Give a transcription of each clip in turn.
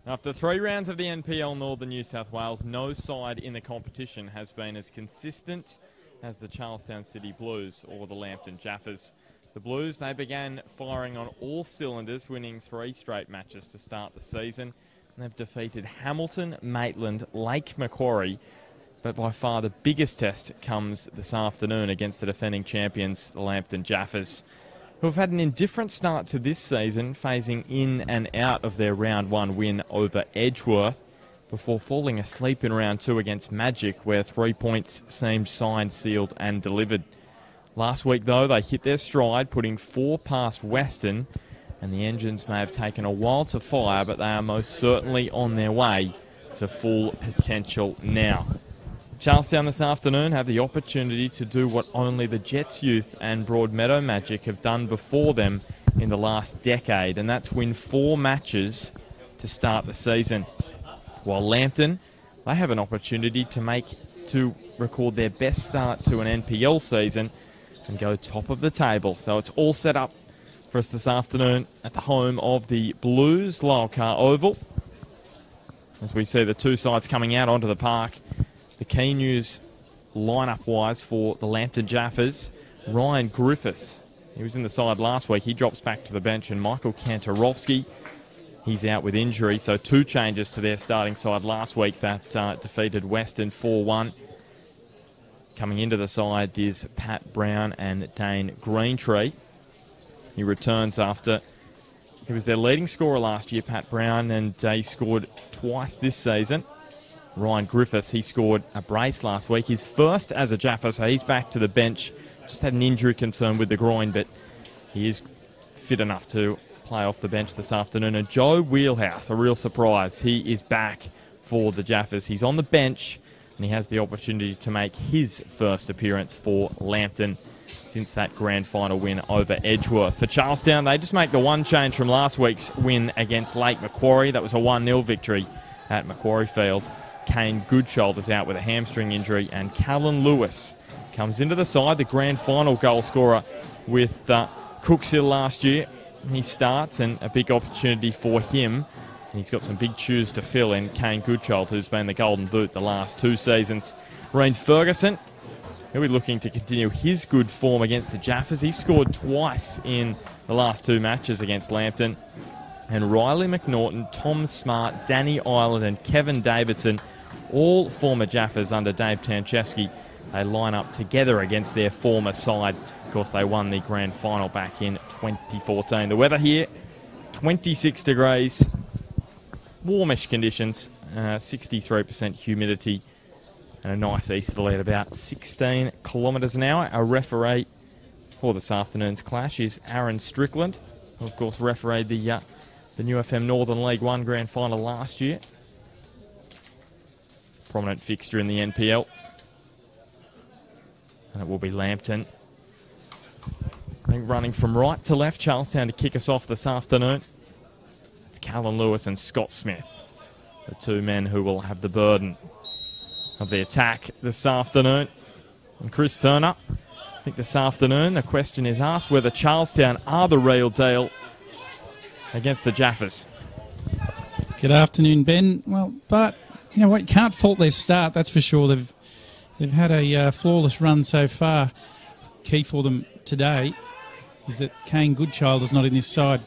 After 3 rounds of the NPL Northern New South Wales, no side in the competition has been as consistent as the Charlestown City Blues or the Lambton Jaffas. The Blues, they began firing on all cylinders, winning 3 straight matches to start the season. And they've defeated Hamilton, Maitland, Lake Macquarie. But by far the biggest test comes this afternoon against the defending champions, the Lambton Jaffas, who have had an indifferent start to this season, phasing in and out of their round 1 win over Edgeworth before falling asleep in round 2 against Magic, where 3 points seemed signed, sealed and delivered. Last week, though, they hit their stride, putting 4 past Western, and the engines may have taken a while to fire, but they are most certainly on their way to full potential now. Charlestown this afternoon have the opportunity to do what only the Jets Youth and Broadmeadow Magic have done before them in the last decade, and that's win 4 matches to start the season. While Lambton, they have an opportunity to record their best start to an NPL season and go top of the table. So it's all set up for us this afternoon at the home of the Blues, Lull Oval. As we see the 2 sides coming out onto the park. The key news lineup-wise for the Lambton Jaffas, Ryan Griffiths. He was in the side last week. He drops back to the bench. And Michael Kantorowski, he's out with injury. So 2 changes to their starting side last week that defeated Western 4-1. Coming into the side is Pat Brown and Dane Greentree. He returns after he was their leading scorer last year, Pat Brown, and he scored twice this season. Ryan Griffiths, he scored a brace last week. His first as a Jaffa, so he's back to the bench. Just had an injury concern with the groin, but he is fit enough to play off the bench this afternoon. And Joe Wheelhouse, a real surprise. He is back for the Jaffas. He's on the bench, and he has the opportunity to make his first appearance for Lambton since that grand final win over Edgeworth. For Charlestown, they just make the one change from last week's win against Lake Macquarie. That was a 1-0 victory at Macquarie Field. Kane Goodshoulders out with a hamstring injury, and Callan Lewis comes into the side, the grand final goal scorer with Cookshill last year. He starts, and a big opportunity for him. And he's got some big shoes to fill in Kane Goodshould, who's been the golden boot the last 2 seasons. Reen Ferguson, he'll be looking to continue his good form against the Jaffas. He scored twice in the last 2 matches against Lambton. And Riley McNaughton, Tom Smart, Danny Ireland and Kevin Davidson, all former Jaffas under Dave Tancheski. They line up together against their former side. Of course, they won the grand final back in 2014. The weather here, 26 degrees, warmish conditions, 63% humidity, and a nice easterly at about 16 kilometres an hour. Our referee for this afternoon's clash is Aaron Strickland, who of course refereed the New FM Northern League 1 grand final last year. Prominent fixture in the NPL. And it will be Lambton. I think running from right to left, Charlestown to kick us off this afternoon. It's Callan Lewis and Scott Smith, the 2 men who will have the burden of the attack this afternoon. And Chris Turner, I think this afternoon the question is asked whether Charlestown are the real deal against the Jaffas. Good afternoon, Ben. Well, but you know what? You can't fault their start, that's for sure. They've had a flawless run so far. Key for them today is that Kane Goodchild is not in this side.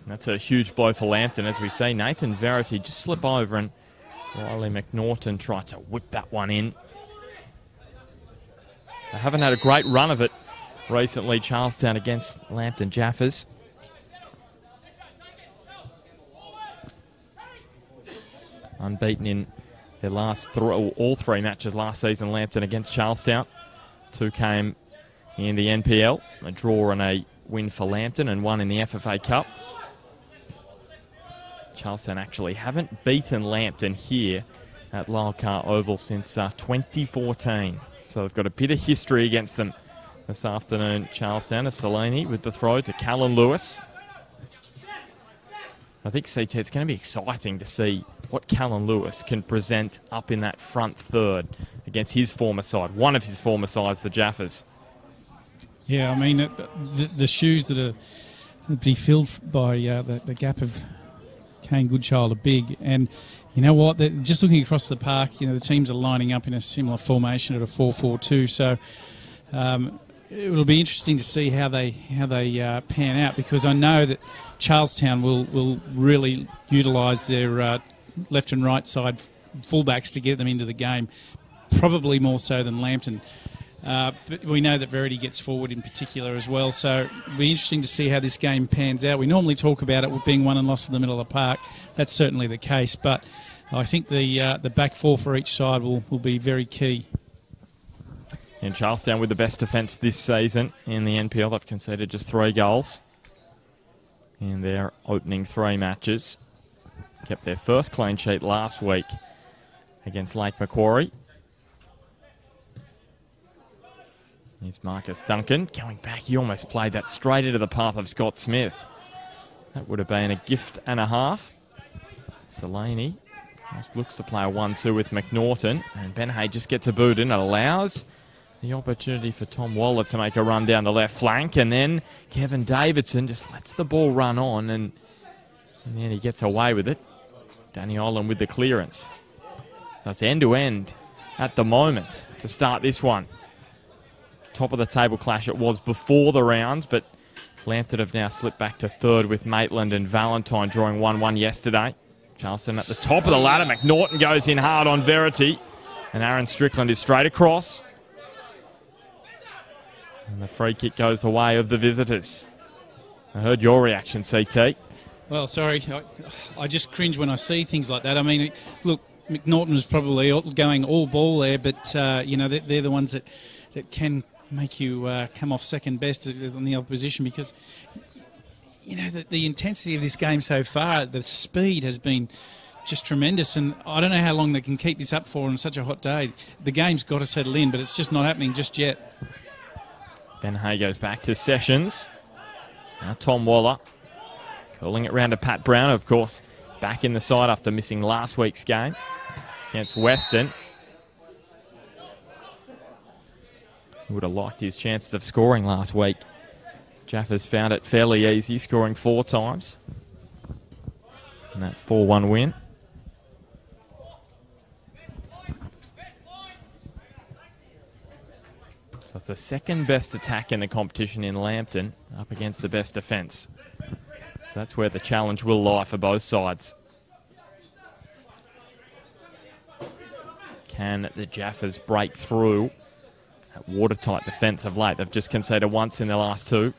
That's a huge blow for Lambton, as we see. Nathan Verity just slip over, and Riley McNaughton try to whip that one in. They haven't had a great run of it recently, Charlestown against Lambton Jaffas. Unbeaten in their last all 3 matches last season, Lambton against Charlestown. 2 came in the NPL, a draw and a win for Lambton, and 1 in the FFA Cup. Charlestown actually haven't beaten Lambton here at Lyle-Carr Oval since 2014. So they've got a bit of history against them this afternoon. Charlestown, Salini with the throw to Callan Lewis. I think, CT, it's going to be exciting to see what Callan Lewis can present up in that front third against his former side, one of his former sides, the Jaffas. Yeah, I mean, the shoes that are be filled by the gap of Kane Goodchild are big. And you know what? Just looking across the park, the teams are lining up in a similar formation at a 4-4-2. So it will be interesting to see how they pan out, because I know that Charlestown will really utilise their left and right side fullbacks to get them into the game, probably more so than Lambton. But we know that Verity gets forward in particular as well, so it'll be interesting to see how this game pans out. We normally talk about it being won and lost in the middle of the park. That's certainly the case, but I think the back four for each side will be very key. And Charlestown with the best defence this season in the NPL. They've conceded just 3 goals in their opening 3 matches. Kept their first clean sheet last week against Lake Macquarie. Here's Marcus Duncan going back. He almost played that straight into the path of Scott Smith. That would have been a gift and a half. Salini looks to play a 1-2 with McNaughton, and Ben Hay just gets a boot in. It allows the opportunity for Tom Waller to make a run down the left flank, and then Kevin Davidson just lets the ball run on, and then he gets away with it. Danny Olam with the clearance. So it's end-to-end at the moment to start this one. Top of the table clash it was before the rounds, but Lambton have now slipped back to third with Maitland and Valentine drawing 1-1 yesterday. Charleston at the top of the ladder. McNaughton goes in hard on Verity, and Aaron Strickland is straight across. And the free kick goes the way of the visitors. I heard your reaction, CT. Well, sorry, I just cringe when I see things like that. I mean, look, McNaughton was probably going all ball there, but they're the ones that can make you come off second best on the other position, because the intensity of this game so far, the speed has been just tremendous, and I don't know how long they can keep this up for on such a hot day. The game's got to settle in, but it's just not happening just yet. Ben Hay goes back to Sessions. Now Tom Waller curling it round to Pat Brown, of course, back in the side after missing last week's game against Western. He would have liked his chances of scoring last week. Jaffas found it fairly easy, scoring 4 times in that 4-1 win. So it's the second best attack in the competition in Lambton, up against the best defence. So that's where the challenge will lie for both sides. Can the Jaffas break through that watertight defence of late? They've just conceded once in their last 2.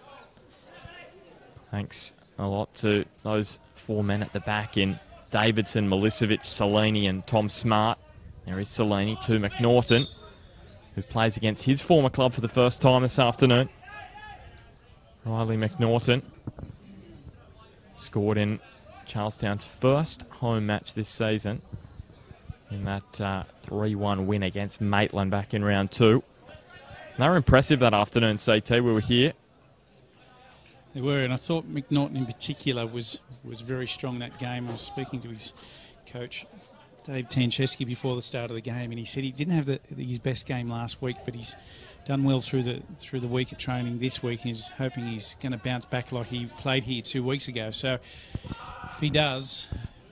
Thanks a lot to those 4 men at the back in Davidson, Milicevic, Salini and Tom Smart. There is Salini to McNaughton, who plays against his former club for the first time this afternoon. Riley McNaughton scored in Charlestown's first home match this season in that 3-1 win against Maitland back in round 2. They were impressive that afternoon, CT. We were here. They were, and I thought McNaughton in particular was very strong that game. I was speaking to his coach, Dave Tancheski, before the start of the game, and he said he didn't have his best game last week, but he's done well through the week of training this week, and he's hoping he's going to bounce back like he played here 2 weeks ago. So if he does,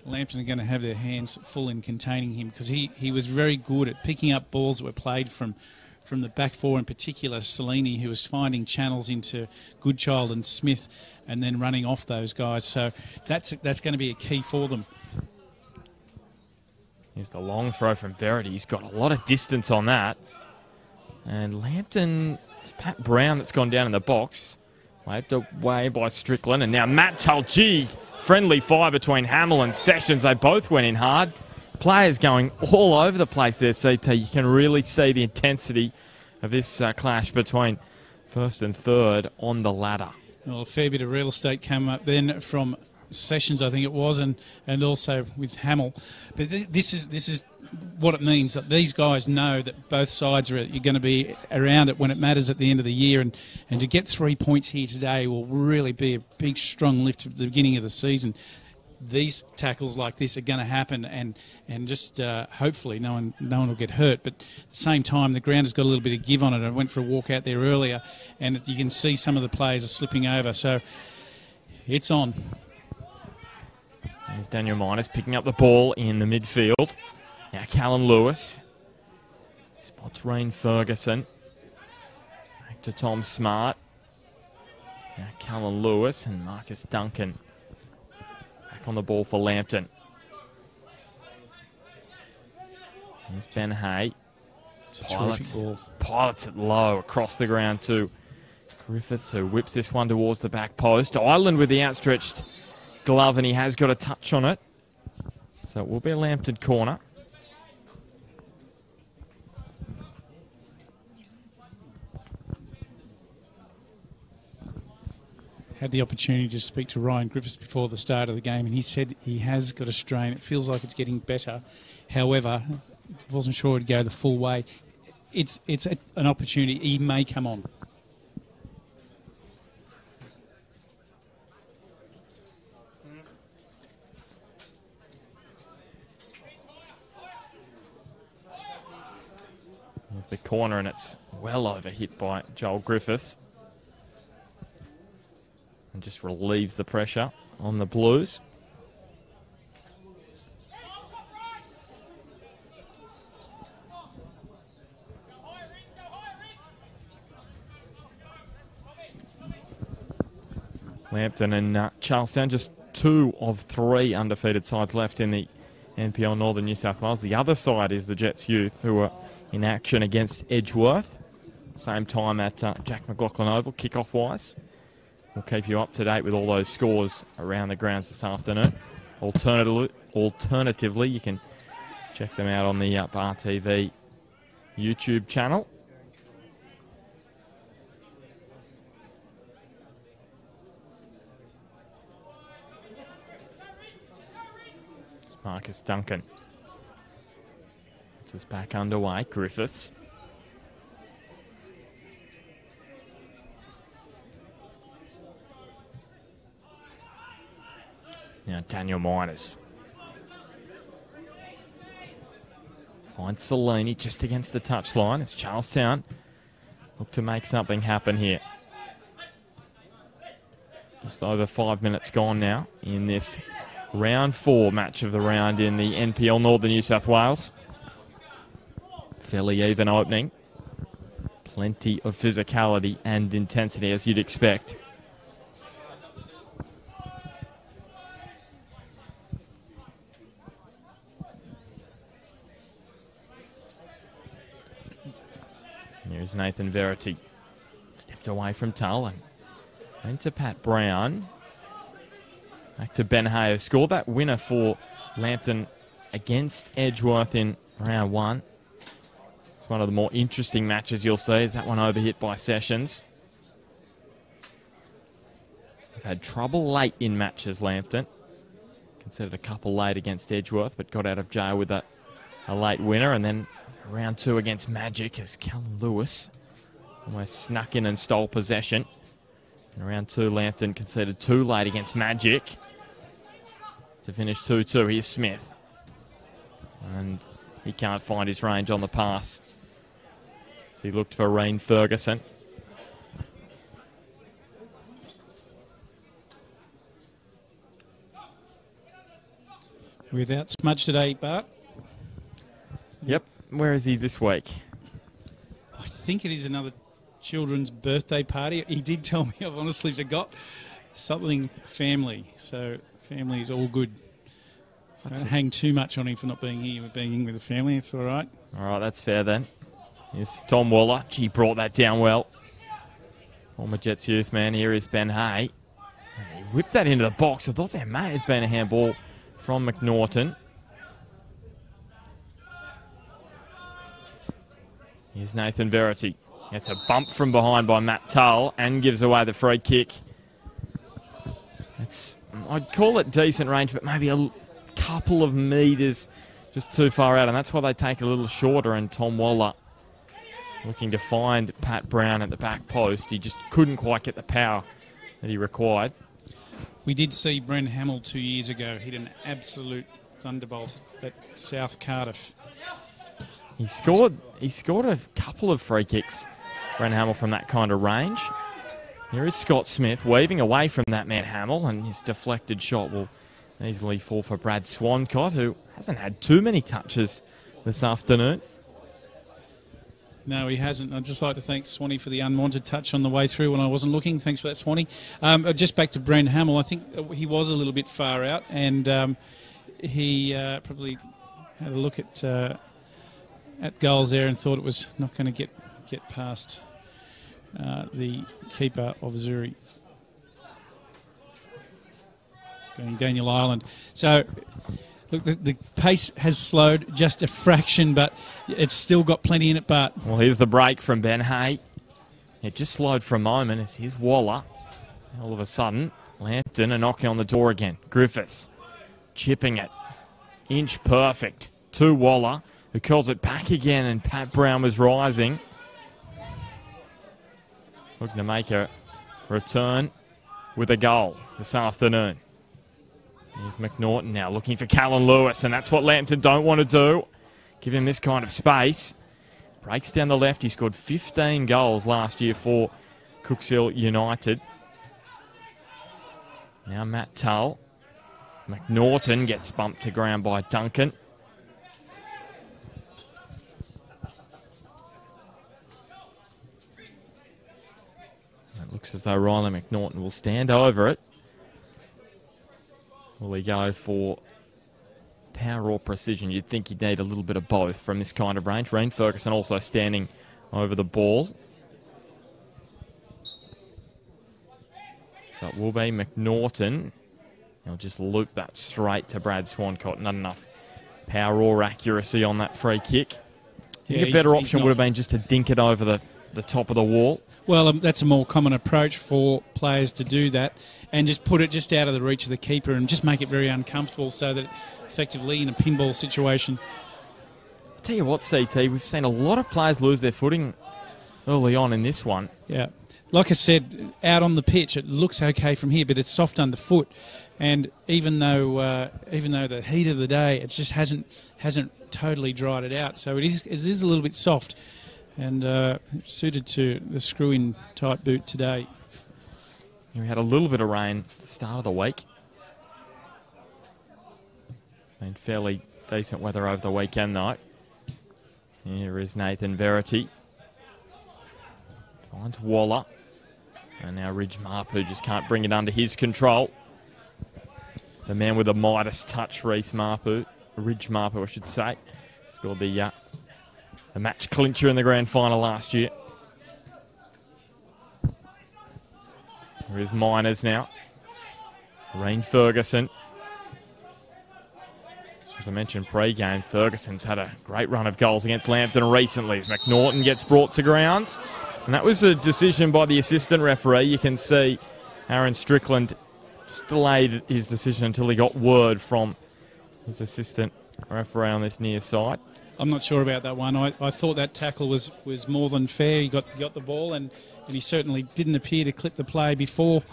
Lambton are going to have their hands full in containing him, because he was very good at picking up balls that were played from the back four, in particular Salini, who was finding channels into Goodchild and Smith and then running off those guys. So that's going to be a key for them. Here's the long throw from Verity. He's got a lot of distance on that. And Lambton, it's Pat Brown that's gone down in the box. Waved away by Strickland. And now Matt Tulgi. Friendly fire between Hamill and Sessions. They both went in hard. Players going all over the place there, CT. You can really see the intensity of this clash between first and third on the ladder. Well, a fair bit of real estate came up then from Sessions, I think it was, and also with Hamill. But this is what it means, that these guys know that both sides are going to be around it when it matters at the end of the year, and to get 3 points here today will really be a big, strong lift at the beginning of the season. These tackles like this are going to happen, and just hopefully no one will get hurt. But at the same time, the ground has got a little bit of give on it. I went for a walk out there earlier, and you can see some of the players are slipping over. So it's on. There's Daniel Miners picking up the ball in the midfield. Now Callan Lewis. Spots Rain Ferguson. Back to Tom Smart. Now Callan Lewis and Marcus Duncan. Back on the ball for Lambton. Here's Ben Hay. It's a terrific ball. Pilots it low across the ground to Griffiths, who whips this one towards the back post. Ireland with the outstretched glove, and he has got a touch on it. So it will be a Lambton corner. Had the opportunity to speak to Ryan Griffiths before the start of the game, and he said he has got a strain. It feels like it's getting better. However, wasn't sure it'd go the full way. It's an opportunity. He may come on. There's the corner, and it's well over hit by Joel Griffiths. And just relieves the pressure on the Blues. Lambton and Charlestown, just 2 of 3 undefeated sides left in the NPL Northern New South Wales. The other side is the Jets Youth, who are in action against Edgeworth. Same time at Jack McLaughlin Oval, kickoff-wise. We'll keep you up to date with all those scores around the grounds this afternoon. Alternatively, you can check them out on the Bar TV YouTube channel. It's Marcus Duncan. This is back underway. Griffiths. Now Daniel Miners. Finds Salini just against the touchline. It's Charlestown. Look to make something happen here. Just over 5 minutes gone now in this round 4 match of the round in the NPL Northern New South Wales. Fairly even opening. Plenty of physicality and intensity, as you'd expect. Here's Nathan Verity. Stepped away from Tull and into Pat Brown. Back to Ben Hay, who scored that winner for Lambton against Edgeworth in round 1. It's one of the more interesting matches you'll see. Is that one overhit by Sessions? They've had trouble late in matches, Lambton. Considered a couple late against Edgeworth, but got out of jail with a late winner. And then round 2 against Magic as Callan Lewis almost snuck in and stole possession. In round 2, Lambton conceded 2 late against Magic to finish 2-2. Here's Smith. And he can't find his range on the pass. So he looked for Rain Ferguson. Without Smudge today, Bart. Yep. Where is he this week? I think it is another children's birthday party. He did tell me. I've honestly forgot. Something family. So family is all good. So don't hang too much on him for not being here. We're being in with the family. It's all right. All right, that's fair then. Here's Tom Waller. He brought that down well. Former Jets youth man. Here is Ben Hay. And he whipped that into the box. I thought there may have been a handball from McNaughton. Here's Nathan Verity. Gets a bump from behind by Matt Tull and gives away the free kick. I'd call it decent range, but maybe a couple of metres just too far out, and that's why they take a little shorter. And Tom Waller looking to find Pat Brown at the back post. He just couldn't quite get the power that he required. We did see Bren Hamill 2 years ago hit an absolute thunderbolt at South Cardiff. He scored a couple of free kicks, Bren Hamill, from that kind of range. Here is Scott Smith weaving away from that man Hamill, and his deflected shot will Easily fall for Brad Swancott, who hasn't had too many touches this afternoon. No, he hasn't. I'd just like to thank Swanee for the unwanted touch on the way through when I wasn't looking. Thanks for that, Swanee. Just back to Bren Hamill, I think he was a little bit far out, and he probably had a look at goals there and thought it was not going to get past the keeper of Zuri, being Daniel Ireland. So, look, the pace has slowed just a fraction, but it's still got plenty in it. But well, here's the break from Ben Hay. It just slowed for a moment. It's his Waller. All of a sudden, Lambton are knocking on the door again. Griffiths chipping it. Inch perfect to Waller, who curls it back again, and Pat Brown was rising. Looking to make a return with a goal this afternoon. Here's McNaughton now looking for Callan Lewis, and that's what Lambton don't want to do. Give him this kind of space. Breaks down the left. He scored 15 goals last year for Cookshill United. Now Matt Tull. McNaughton gets bumped to ground by Duncan. It looks as though Riley McNaughton will stand over it. Will he go for power or precision? You'd think you'd need a little bit of both from this kind of range. Reen Ferguson also standing over the ball. So it will be McNaughton. He'll just loop that straight to Brad Swancott. Not enough power or accuracy on that free kick. Yeah, a better option would have been just to dink it over the top of the wall. Well, that's a more common approach for players to do that, and just put it just out of the reach of the keeper and just make it very uncomfortable so that effectively in a pinball situation. I'll tell you what, CT, we've seen a lot of players lose their footing early on in this one. Yeah. Like I said, out on the pitch, it looks okay from here, but it's soft underfoot. And even though the heat of the day, it just hasn't totally dried it out. So it is a little bit soft, and suited to the screw-in type boot today. We had a little bit of rain at the start of the week. Been fairly decent weather over the weekend, though. Here is Nathan Verity. Finds Waller. And now Ridge Marpu just can't bring it under his control. The man with the Midas touch, Ridge Marpu, I should say, scored the match clincher in the grand final last year. Here is Miners now. Reen Ferguson. As I mentioned pre-game, Ferguson's had a great run of goals against Lambton recently as McNaughton gets brought to ground. And that was a decision by the assistant referee. You can see Aaron Strickland just delayed his decision until he got word from his assistant referee on this near side. I'm not sure about that one. I thought that tackle was more than fair. He got the ball, and he certainly didn't appear to clip the play before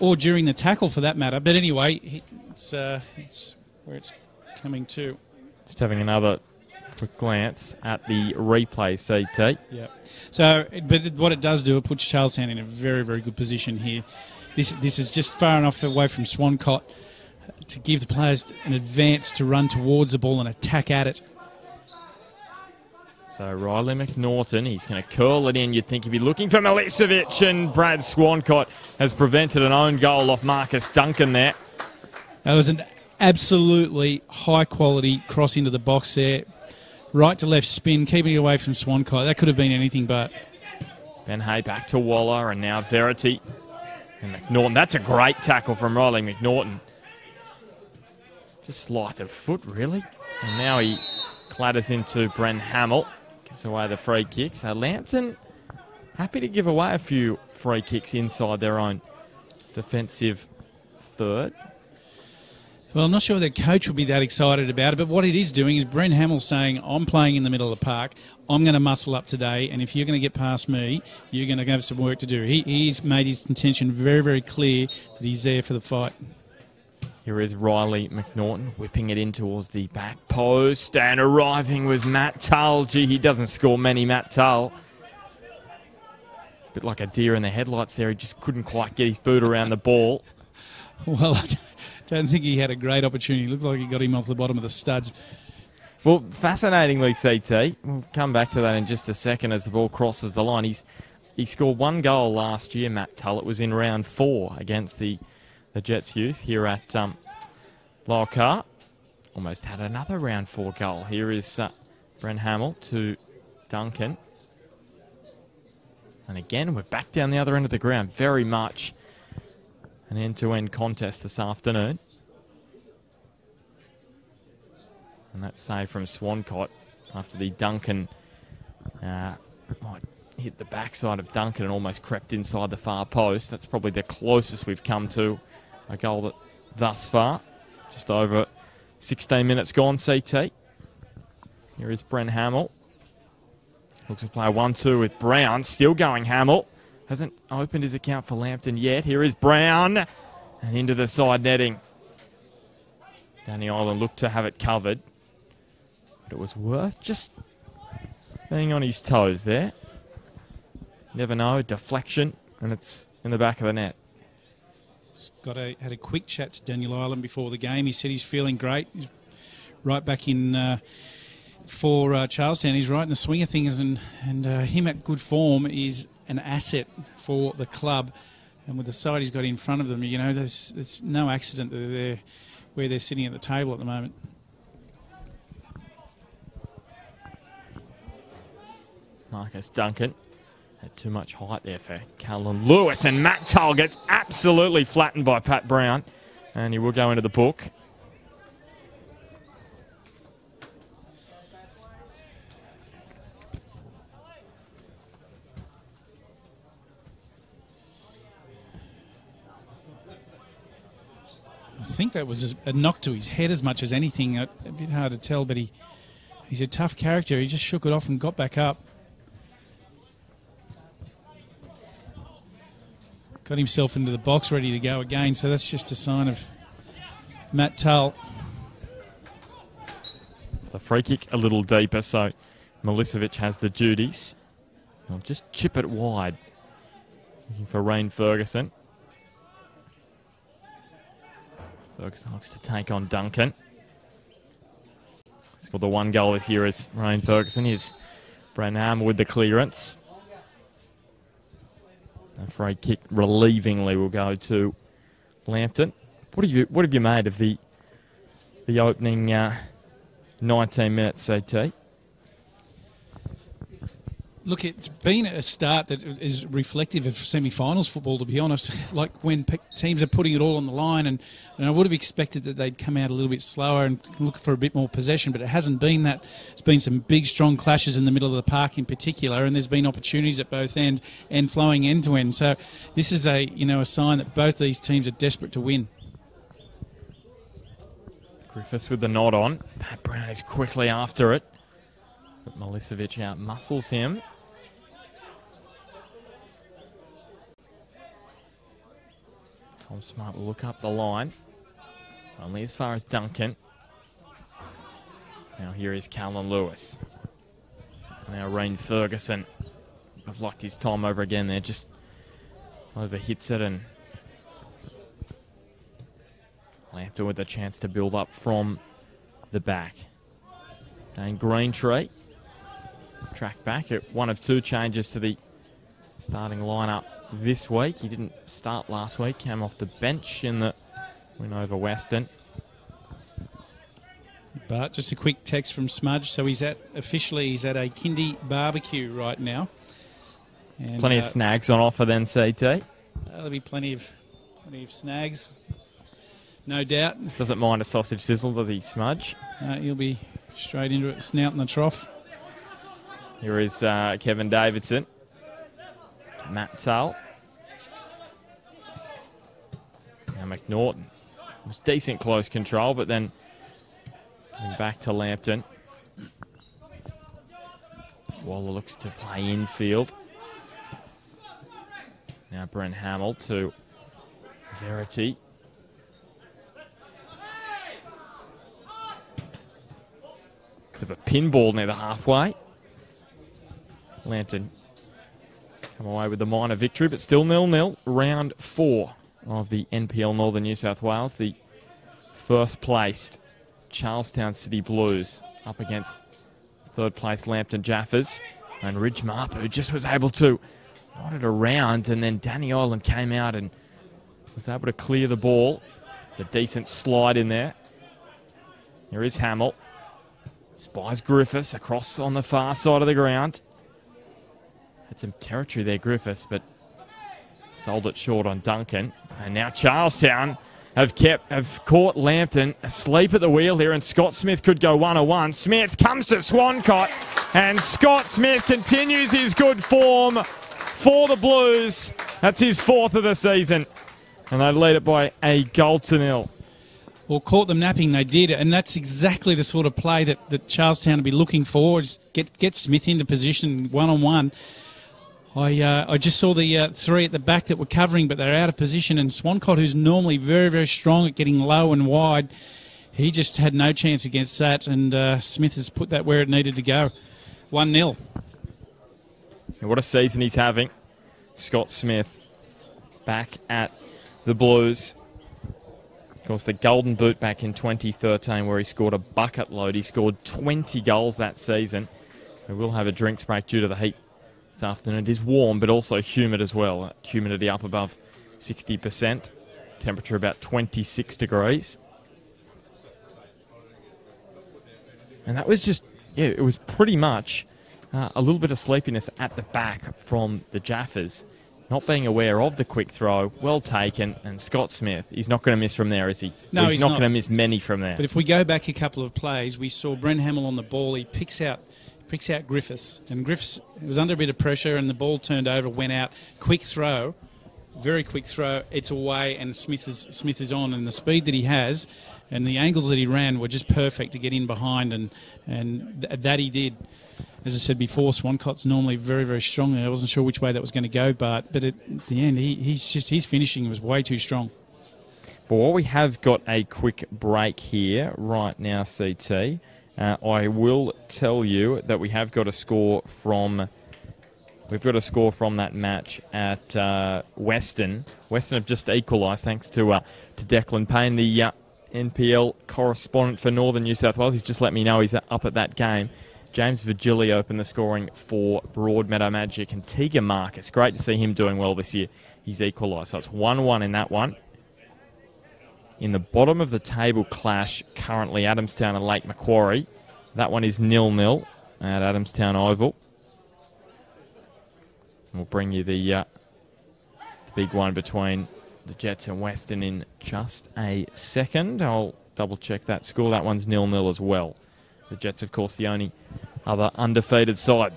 or during the tackle, for that matter. But anyway, it's where it's coming to. Just having another quick glance at the replay, CT. Yeah. So, but what it does do, it puts Charlestown in a very, very good position here. This is just far enough away from Swancott to give the players an advance to run towards the ball and attack at it. So Riley McNaughton, he's going to curl it in. You'd think he'd be looking for Milicevic, and Brad Swancott has prevented an own goal off Marcus Duncan there. That was an absolutely high-quality cross into the box there. Right to left spin, keeping it away from Swancott. That could have been anything but. Ben Hay back to Waller, and now Verity. And McNaughton, that's a great tackle from Riley McNaughton. Just slight of foot, really. And now he clatters into Bren Hamill. Gives away the free kick. So Lambton happy to give away a few free kicks inside their own defensive third. Well, I'm not sure their coach will be that excited about it, but what it is doing is Bren Hamill saying, I'm playing in the middle of the park, I'm going to muscle up today, and if you're going to get past me, you're going to have some work to do. He's made his intention very, very clear that he's there for the fight. Here is Riley McNaughton whipping it in towards the back post, and arriving was Matt Tull. Gee, he doesn't score many, Matt Tull. A bit like a deer in the headlights there, he just couldn't quite get his boot around the ball. Well, I don't think he had a great opportunity. It looked like he got him off the bottom of the studs. Well, fascinatingly, CT, we'll come back to that in just a second as the ball crosses the line. He scored 1 goal last year, Matt Tull. It was in round 4 against the Jets youth here at Lull. Almost had another round 4 goal. Here is Brent Hamill to Duncan. And again, we're back down the other end of the ground. Very much an end-to-end contest this afternoon. And that save from Swancott after the Duncan might hit the backside of Duncan and almost crept inside the far post. That's probably the closest we've come to a goal thus far. Just over 16 minutes gone, CT. Here is Brent Hamill. Looks to play 1-2 with Brown. Still going, Hamill. Hasn't opened his account for Lambton yet. Here is Brown. And into the side netting. Danny Island looked to have it covered. But it was worth just being on his toes there. Never know, deflection. And it's in the back of the net. Just had a quick chat to Daniel Island before the game. He said he's feeling great. He's right back in for Charlestown. He's right in the swing of things, and him at good form is an asset for the club. And with the side he's got in front of them, you know, there's no accident that they're where they're sitting at the table at the moment. Marcus Duncan had too much height there for Callum Lewis, and Matt Tull gets absolutely flattened by Pat Brown, and he will go into the book. I think that was a knock to his head as much as anything. A bit hard to tell, but he's a tough character. He just shook it off and got back up. Got himself into the box ready to go again, so that's just a sign of Matt Tull. The free kick a little deeper, so Milicevic has the duties. He'll just chip it wide. Looking for Ryan Ferguson. Ferguson looks to take on Duncan. Scored the 1 goal this year as Ryan Ferguson. Here's Brandon Hamill with the clearance. A free kick relievingly will go to Lambton. What have you made of the opening 19 minutes, CT? Look, it's been a start that is reflective of semi-finals football, to be honest. Like when teams are putting it all on the line, and I would have expected that they'd come out a little bit slower and look for a bit more possession, but it hasn't been that. It's been some big, strong clashes in the middle of the park in particular, and there's been opportunities at both end and flowing end to end. So this is a sign that both these teams are desperate to win. Griffiths with the nod on. Pat Brown is quickly after it, but Milicevic out-muscles him. Tom Smart will look up the line. Only as far as Duncan. Now here is Callum Lewis. Now Ryan Ferguson. I've locked his time over again there. Just overhits it, and Lambton with a chance to build up from the back. Dane Greentree. Track back at 1 of 2 changes to the starting lineup this week. He didn't start last week, came off the bench in the win over Western. But just a quick text from Smudge. So he's at a Kindy barbecue right now. And, plenty of snags on offer then, CT. There'll be plenty of snags, no doubt. Doesn't mind a sausage sizzle, does he, Smudge? He'll be straight into it, snout in the trough. Here is Kevin Davidson. Matt Tull. Now McNaughton. It was decent close control, but then back to Lambton. Waller looks to play infield. Now Brent Hamill to Verity. Bit of a pinball near the halfway. Lambton come away with the minor victory, but still 0-0. Round 4 of the NPL Northern New South Wales, the first placed Charlestown City Blues up against third place Lambton Jaffas. And Ridge Marpu just was able to ride it around, and then Danny Ireland came out and was able to clear the ball. The decent slide in there. Here is Hamill. Spies Griffiths across on the far side of the ground. Had some territory there, Griffiths, but sold it short on Duncan. And now Charlestown have caught Lambton asleep at the wheel here, and Scott Smith could go 1-1. Smith comes to Swancott, and Scott Smith continues his good form for the Blues. That's his 4th of the season. And they lead it by a goal to nil. Well, caught them napping, they did, and that's exactly the sort of play that Charlestown would be looking for. Just get Smith into position one-on-one. I just saw the 3 at the back that were covering, but they're out of position, and Swancott, who's normally very, very strong at getting low and wide, he just had no chance against that, and Smith has put that where it needed to go. 1-0. What a season he's having. Scott Smith back at the Blues. Of course, the Golden Boot back in 2013 where he scored a bucket load. He scored 20 goals that season. We will have a drinks break due to the heat this afternoon. It is warm, but also humid as well. Humidity up above 60%. Temperature about 26 degrees. And that was just, yeah, it was pretty much a little bit of sleepiness at the back from the Jaffas. Not being aware of the quick throw, well taken, and Scott Smith, he's not going to miss from there, is he? No, he's not going to miss many from there. But if we go back a couple of plays, we saw Brent Hamill on the ball. He picks out Griffiths, and Griffiths was under a bit of pressure, and the ball turned over, went out. Quick throw, very quick throw. It's away, and Smith is on, and the speed that he has, and the angles that he ran were just perfect to get in behind, and that he did. As I said before, Swancott's normally very, very strong there. I wasn't sure which way that was going to go, but at the end, his finishing was way too strong. But while we have got a quick break here right now, CT, I will tell you that we have got a score from that match at Western. Western have just equalised thanks to Declan Payne, the NPL correspondent for Northern New South Wales. He's just let me know he's up at that game. James Virgili opened the scoring for Broadmeadow Magic, and Tegan Marcus, great to see him doing well this year. He's equalised, so it's 1-1 in that one. In the bottom of the table clash, currently Adamstown and Lake Macquarie. That one is 0-0 at Adamstown Oval. We'll bring you the big one between the Jets and Western in just a second. I'll double check that score. That one's 0-0 as well. The Jets, of course, the only other undefeated side.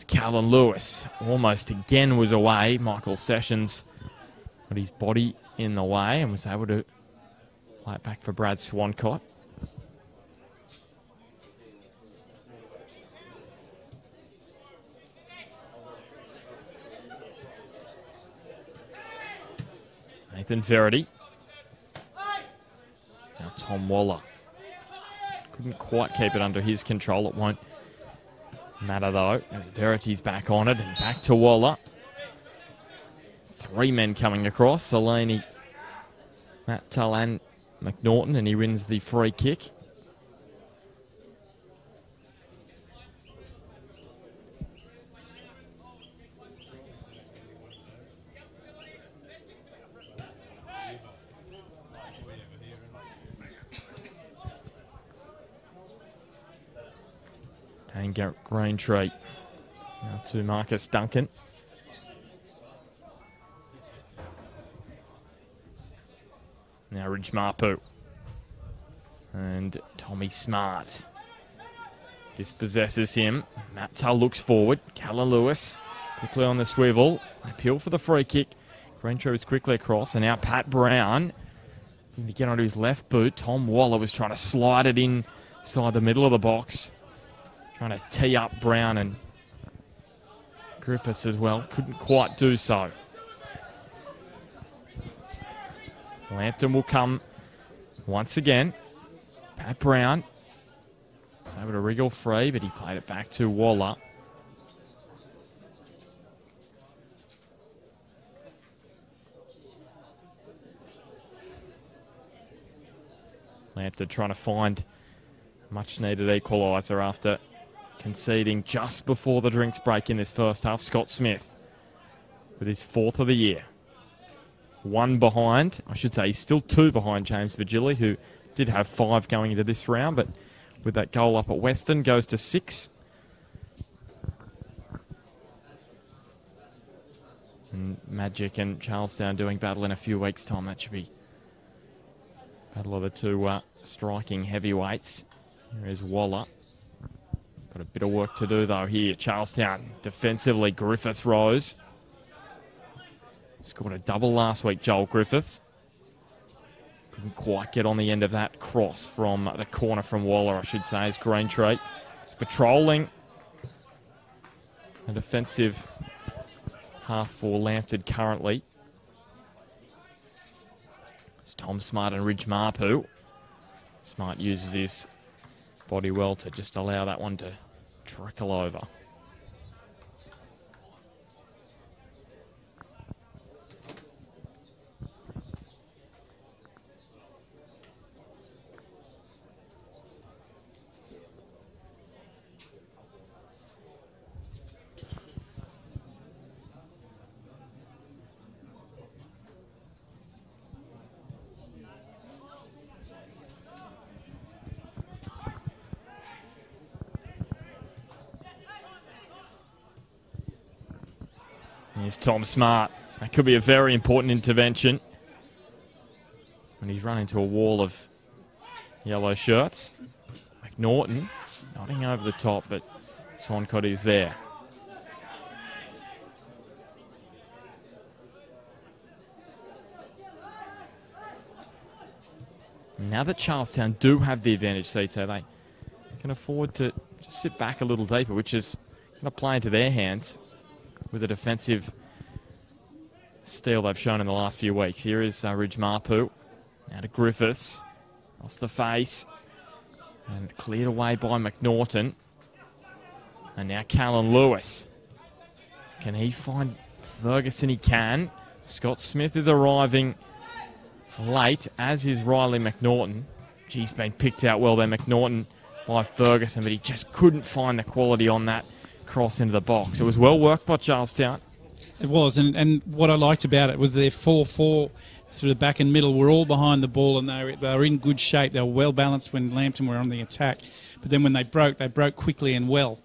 Callan Lewis almost again was away. Michael Sessions got his body in the way and was able to play it back for Brad Swancott. Nathan Verity. Now Tom Waller. Couldn't quite keep it under his control. It won't matter, though. Verity's back on it, and back to Waller. 3 men coming across. Salini, Matt Tull and McNaughton, and he wins the free kick. And Garrett Greentree. Now to Marcus Duncan. Now Ridge Marpu. And Tommy Smart dispossesses him. Matt Tull looks forward. Callan Lewis quickly on the swivel. Appeal for the free kick. Greentree was quickly across. And now Pat Brown. Going to get onto his left boot. Tom Waller was trying to slide it inside the middle of the box. Trying to tee up Brown and Griffiths as well. Couldn't quite do so. Lambton will come once again. Pat Brown was able to wriggle free, but he played it back to Waller. Lambton trying to find much-needed equalizer after conceding just before the drinks break in this first half. Scott Smith with his 4th of the year. 1 behind. I should say he's still 2 behind James Vigili, who did have 5 going into this round, but with that goal up at Western, goes to 6. And Magic and Charlestown doing battle in a few weeks' time. That should be battle of the 2 striking heavyweights. Here is Waller. Got a bit of work to do, though, here. Charlestown defensively. Griffiths rose. Scored a double last week, Joel Griffiths. Couldn't quite get on the end of that cross from the corner from Waller, I should say, as Greentree is patrolling a defensive half for Lambton currently. It's Tom Smart and Ridge Marpu. Smart uses his body well to just allow that one to trickle over. Here's Tom Smart. That could be a very important intervention. And he's run into a wall of yellow shirts. McNaughton nodding over the top, but Soncott is there. Now that Charlestown do have the advantage, Cito, they can afford to just sit back a little deeper, which is going to play into their hands with a defensive steal they've shown in the last few weeks. Here is Ridge Marpu. Now to Griffiths. Lost the face. And cleared away by McNaughton. And now Callan Lewis. Can he find Ferguson? He can. Scott Smith is arriving late, as is Riley McNaughton. He's been picked out well there, McNaughton, by Ferguson, but he just couldn't find the quality on that cross into the box. It was well worked by Charlestown. It was, and what I liked about it was their 4-4 through the back and middle were all behind the ball, and they were in good shape. They were well balanced when Lambton were on the attack, but then when they broke quickly and well.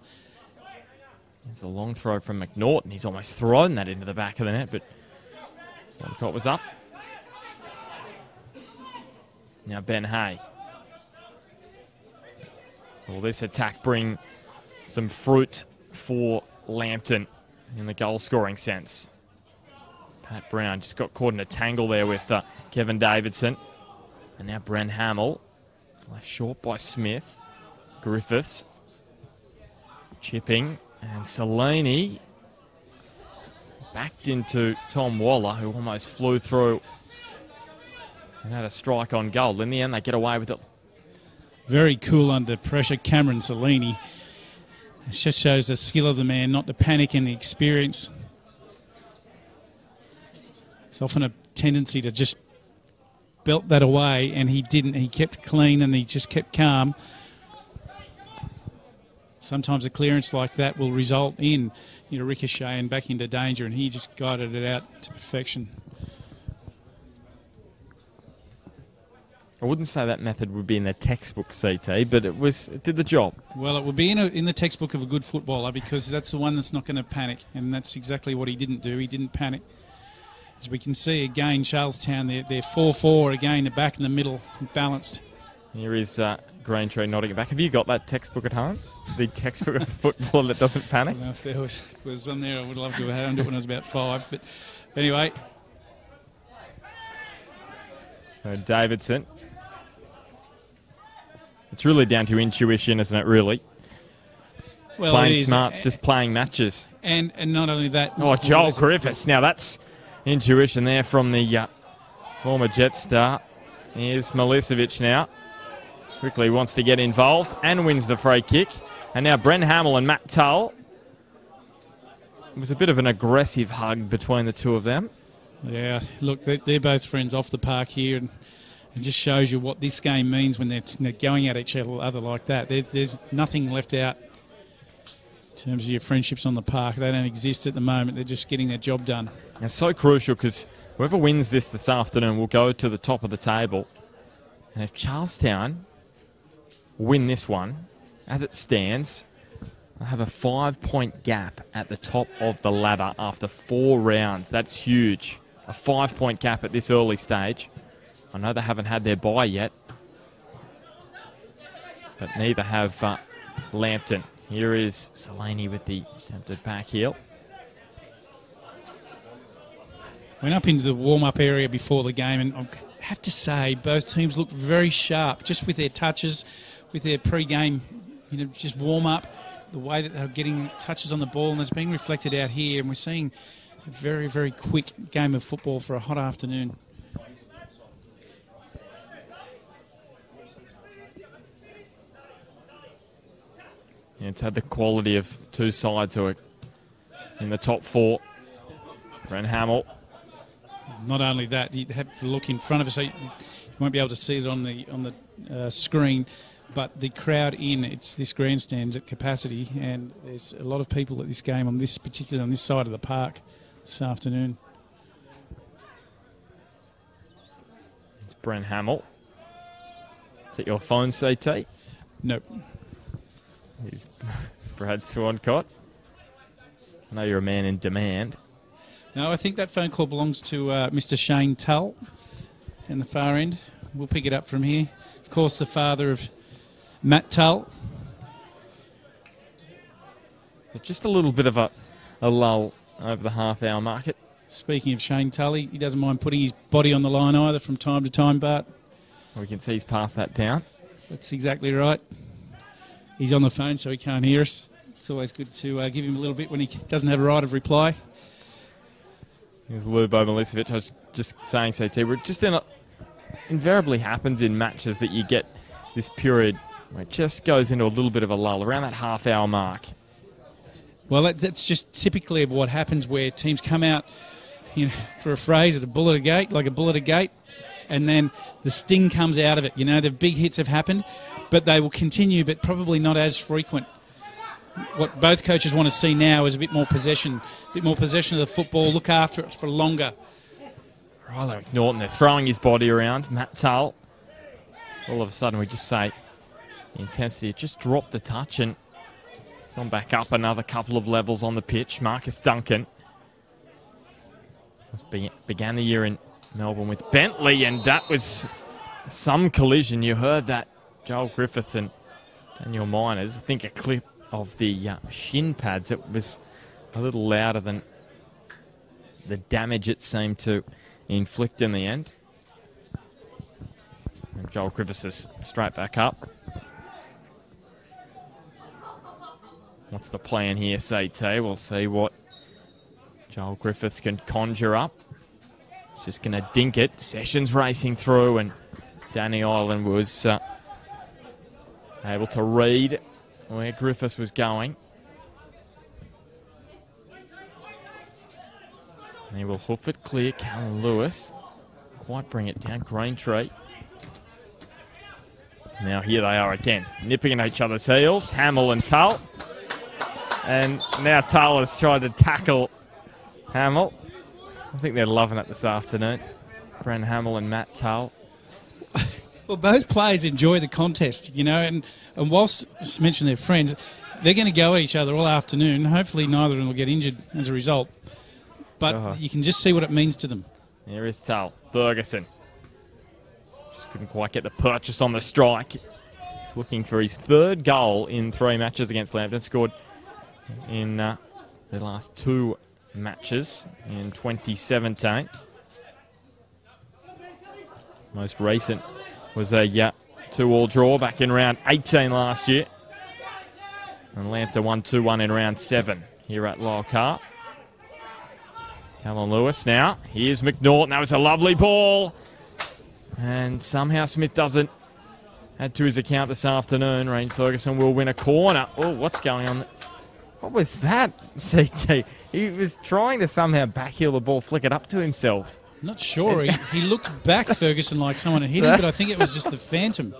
There's a long throw from McNaughton. He's almost thrown that into the back of the net, but Swancott was up. Now Ben Hay. Will this attack bring some fruit for Lambton in the goal-scoring sense? Pat Brown just got caught in a tangle there with Kevin Davidson. And now Bren Hamill. Left short by Smith. Griffiths. Chipping. And Salini backed into Tom Waller, who almost flew through and had a strike on goal. In the end, they get away with it. Very cool under pressure, Cameron Salini. It just shows the skill of the man, not the panic and the experience. It's often a tendency to just belt that away, and he didn't. He kept clean and he just kept calm. Sometimes a clearance like that will result in ricochet and back into danger, and he just guided it out to perfection. I wouldn't say that method would be in the textbook, CT, but it did the job. Well, it would be in the textbook of a good footballer, because that's the one that's not going to panic, and that's exactly what he didn't do. He didn't panic. As we can see again, Charlestown, they're 4-4 again, the back and the middle balanced. Here is Greentree nodding it back. Have you got that textbook at home? The textbook of football that doesn't panic? Well, if there was one there, I would love to have had it when I was about 5. But anyway. Davidson. It's really down to intuition, isn't it, really? Well, playing smarts, just playing matches. And not only that... Oh, Joel Griffiths. Now, that's intuition there from the former Jet star. Here's Milicevic now. Quickly wants to get involved and wins the free kick. And now Bren Hamill and Matt Tull. It was a bit of an aggressive hug between the two of them. Yeah, look, they're both friends off the park here. It just shows you what this game means when they're going at each other like that. There's nothing left out in terms of your friendships on the park. They don't exist at the moment. They're just getting their job done. It's so crucial because whoever wins this afternoon will go to the top of the table. And if Charlestown win this one, as it stands, they'll have a 5-point gap at the top of the ladder after 4 rounds. That's huge. A 5-point gap at this early stage. I know they haven't had their bye yet, but neither have Lambton. Here is Salaney with the attempted back heel. Went up into the warm-up area before the game, and I have to say both teams look very sharp, just with their touches, with their pre-game, just warm-up, the way that they're getting touches on the ball, and it's being reflected out here, and we're seeing a very, very quick game of football for a hot afternoon. Yeah, it's had the quality of 2 sides who are in the top 4. Brent Hamill. Not only that, you have to look in front of us, so you won't be able to see it on the screen, but the crowd this grandstand's at capacity, and there's a lot of people at this game particularly on this side of the park this afternoon. It's Brent Hamill. Is it your phone, CT? Nope. Here's Brad Swancott. I know you're a man in demand. No, I think that phone call belongs to Mr. Shane Tull in the far end. We'll pick it up from here. Of course, the father of Matt Tull. So just a little bit of a lull over the half-hour market. Speaking of Shane Tull, he doesn't mind putting his body on the line either from time to time, Bart. We can see he's passed that down. That's exactly right. He's on the phone, so he can't hear us. It's always good to give him a little bit when he doesn't have a right of reply. Here's Lubo Milicevic. I was just saying, CT, we're just invariably happens in matches that you get this period where it just goes into a little bit of a lull around that half-hour mark. Well, that's just typically of what happens where teams come out, for a phrase, at a bullet a gate, like a bullet a gate, and then the sting comes out of it. The big hits have happened, but they will continue, but probably not as frequent. What both coaches want to see now is a bit more possession of the football, look after it for longer. Ryler McNaughton, they're throwing his body around. Matt Tull. All of a sudden, we just say the intensity, it just dropped a touch and gone back up another couple of levels on the pitch. Marcus Duncan began the year in Melbourne with Bentley, and that was some collision. You heard that, Joel Griffiths and Daniel Miners. I think a clip of the shin pads. It was a little louder than the damage it seemed to inflict in the end. And Joel Griffiths is straight back up. What's the plan here, CT? We'll see what Joel Griffiths can conjure up. He's just going to dink it. Sessions racing through, and Danny Ireland was able to read where Griffiths was going. And he will hoof it clear. Callan Lewis quite bring it down. Greentree. Now here they are again, nipping at each other's heels. Hamill and Tull. And now Tull has tried to tackle Hamill. I think they're loving it this afternoon. Brent Hamill and Matt Tull. Well, both players enjoy the contest, and whilst just mention their friends, they're going to go at each other all afternoon. Hopefully neither of them will get injured as a result. But you can just see what it means to them. Here is Tull. Ferguson. Just couldn't quite get the purchase on the strike. Looking for his 3rd goal in 3 matches against Lambton. Scored in the last 2 matches in 2017. Most recent was a 2-all draw back in round 18 last year. And Lambton won 2-1 in round 7 here at Lull. Callan Lewis now. Here's McNaughton. That was a lovely ball. And somehow Smith doesn't add to his account this afternoon. Rain Ferguson will win a corner. Oh, what's going on? What was that, CT? He was trying to somehow backheel the ball, flick it up to himself. Not sure. He looked back, Ferguson, like someone had hit him, but I think it was just the phantom.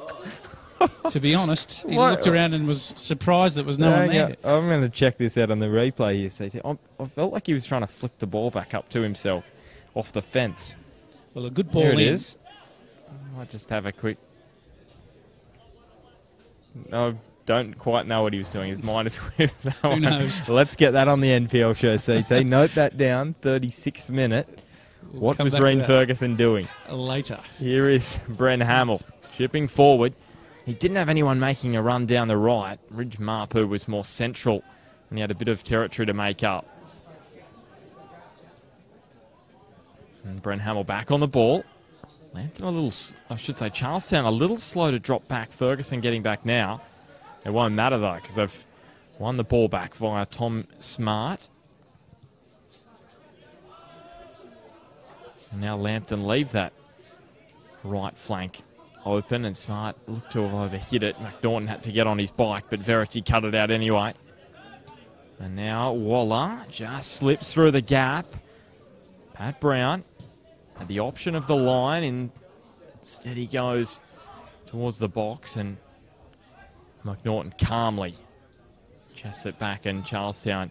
To be honest, he looked around and was surprised there was no one there. I'm going to check this out on the replay here, CT. I felt like he was trying to flick the ball back up to himself off the fence. Well, a good ball Here in. it is. I might just have a quick... No, don't quite know what he was doing. His mind is with that Who one. knows? Let's get that on the NPL show, CT. Note that down, 36th minute. What was Reen Ferguson doing? Later. Here is Bren Hamill chipping forward. He didn't have anyone making a run down the right. Ridge Mapu was more central, and he had a bit of territory to make up. And Bren Hamill back on the ball. Lambton a little, I should say Charlestown a little slow to drop back. Ferguson getting back now. It won't matter though, because they've won the ball back via Tom Smart. And now Lambton leave that right flank open, and Smart looked to have overhit it. McNaughton had to get on his bike, but Verity cut it out anyway. And now Waller just slips through the gap. Pat Brown had the option of the line, instead he goes towards the box, and McNaughton calmly chests it back, and Charlestown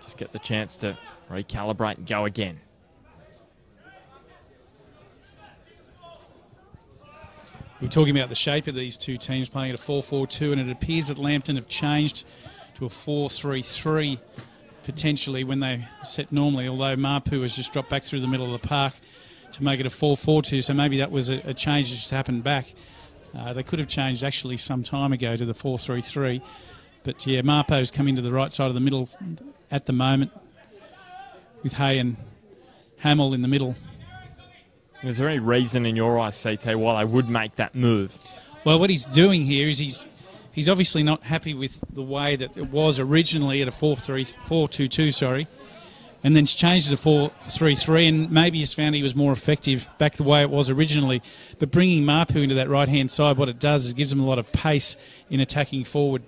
just get the chance to recalibrate and go again. We're talking about the shape of these two teams playing at a 4-4-2, and it appears that Lambton have changed to a 4-3-3 potentially when they set normally, although Mapu has just dropped back through the middle of the park to make it a 4-4-2, so maybe that was a change that just happened back. They could have changed actually some time ago to the 4-3-3, but yeah, Mapu's come into the right side of the middle at the moment with Hay and Hamill in the middle. Is there any reason in your eyes, CT, why they would make that move? Well, what he's doing here is he's obviously not happy with the way that it was originally at a 4-2-2, and then changed it to 4-3-3, and maybe he's found he was more effective back the way it was originally. But bringing Mapu into that right-hand side, what it does is it gives him a lot of pace in attacking forward,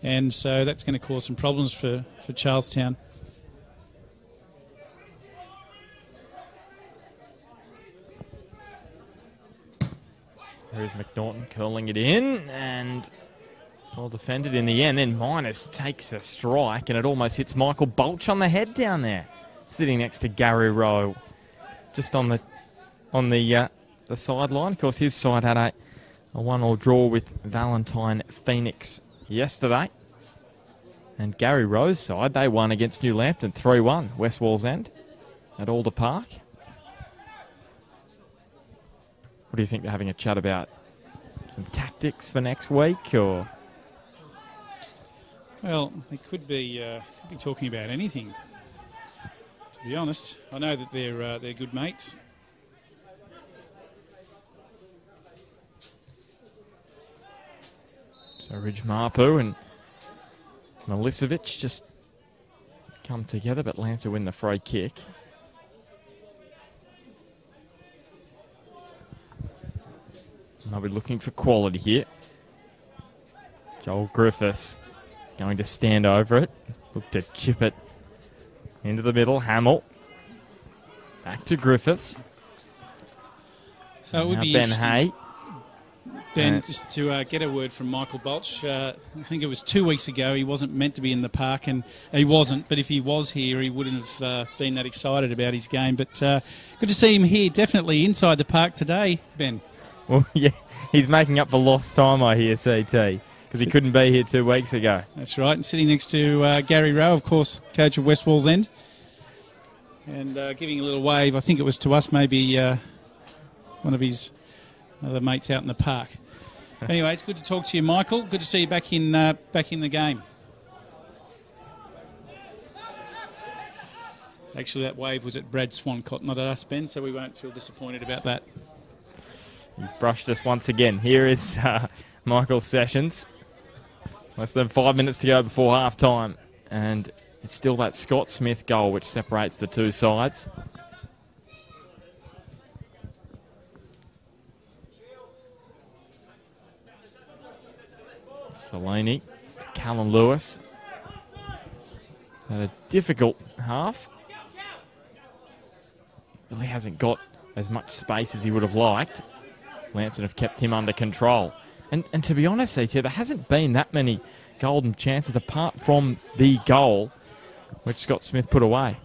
and so that's going to cause some problems for Charlestown. There's McNaughton curling it in, and well defended in the end. Then Miners takes a strike, and it almost hits Michael Bulch on the head down there, sitting next to Gary Rowe, just on the sideline. Of course, his side had a 1-1 draw with Valentine Phoenix yesterday, and Gary Rowe's side, they won against New Lambton 3-1, West Wallsend at Alder Park. What do you think they're having a chat about? Some tactics for next week, or? Well, they could be talking about anything, to be honest. I know that they're good mates. So Ridge Mapu and Milicevic just come together, but Lambton win the free kick. They'll be looking for quality here. Joel Griffiths is going to stand over it. Look to chip it into the middle. Hamill. Back to Griffiths. So it would be Ben Hay. Ben, just to get a word from Michael Bulch. I think it was 2 weeks ago he wasn't meant to be in the park, and he wasn't, but if he was here he wouldn't have been that excited about his game. But good to see him here, definitely inside the park today, Ben. Well, yeah, he's making up for lost time, I hear, CT, because he couldn't be here 2 weeks ago. That's right, and sitting next to Gary Rowe, of course, coach of West Wallsend, and giving a little wave. I think it was to us, maybe one of his other mates out in the park. Anyway, it's good to talk to you, Michael. Good to see you back in the game. Actually, that wave was at Brad Swancott, not at us, Ben, so we won't feel disappointed about that. He's brushed us once again. Here is Michael Sessions. Less than 5 minutes to go before half-time. And it's still that Scott Smith goal which separates the two sides. Salini to Callan Lewis. Had a difficult half. Really hasn't got as much space as he would have liked. Lambton have kept him under control. And to be honest, CT, there hasn't been that many golden chances apart from the goal, which Scott Smith put away.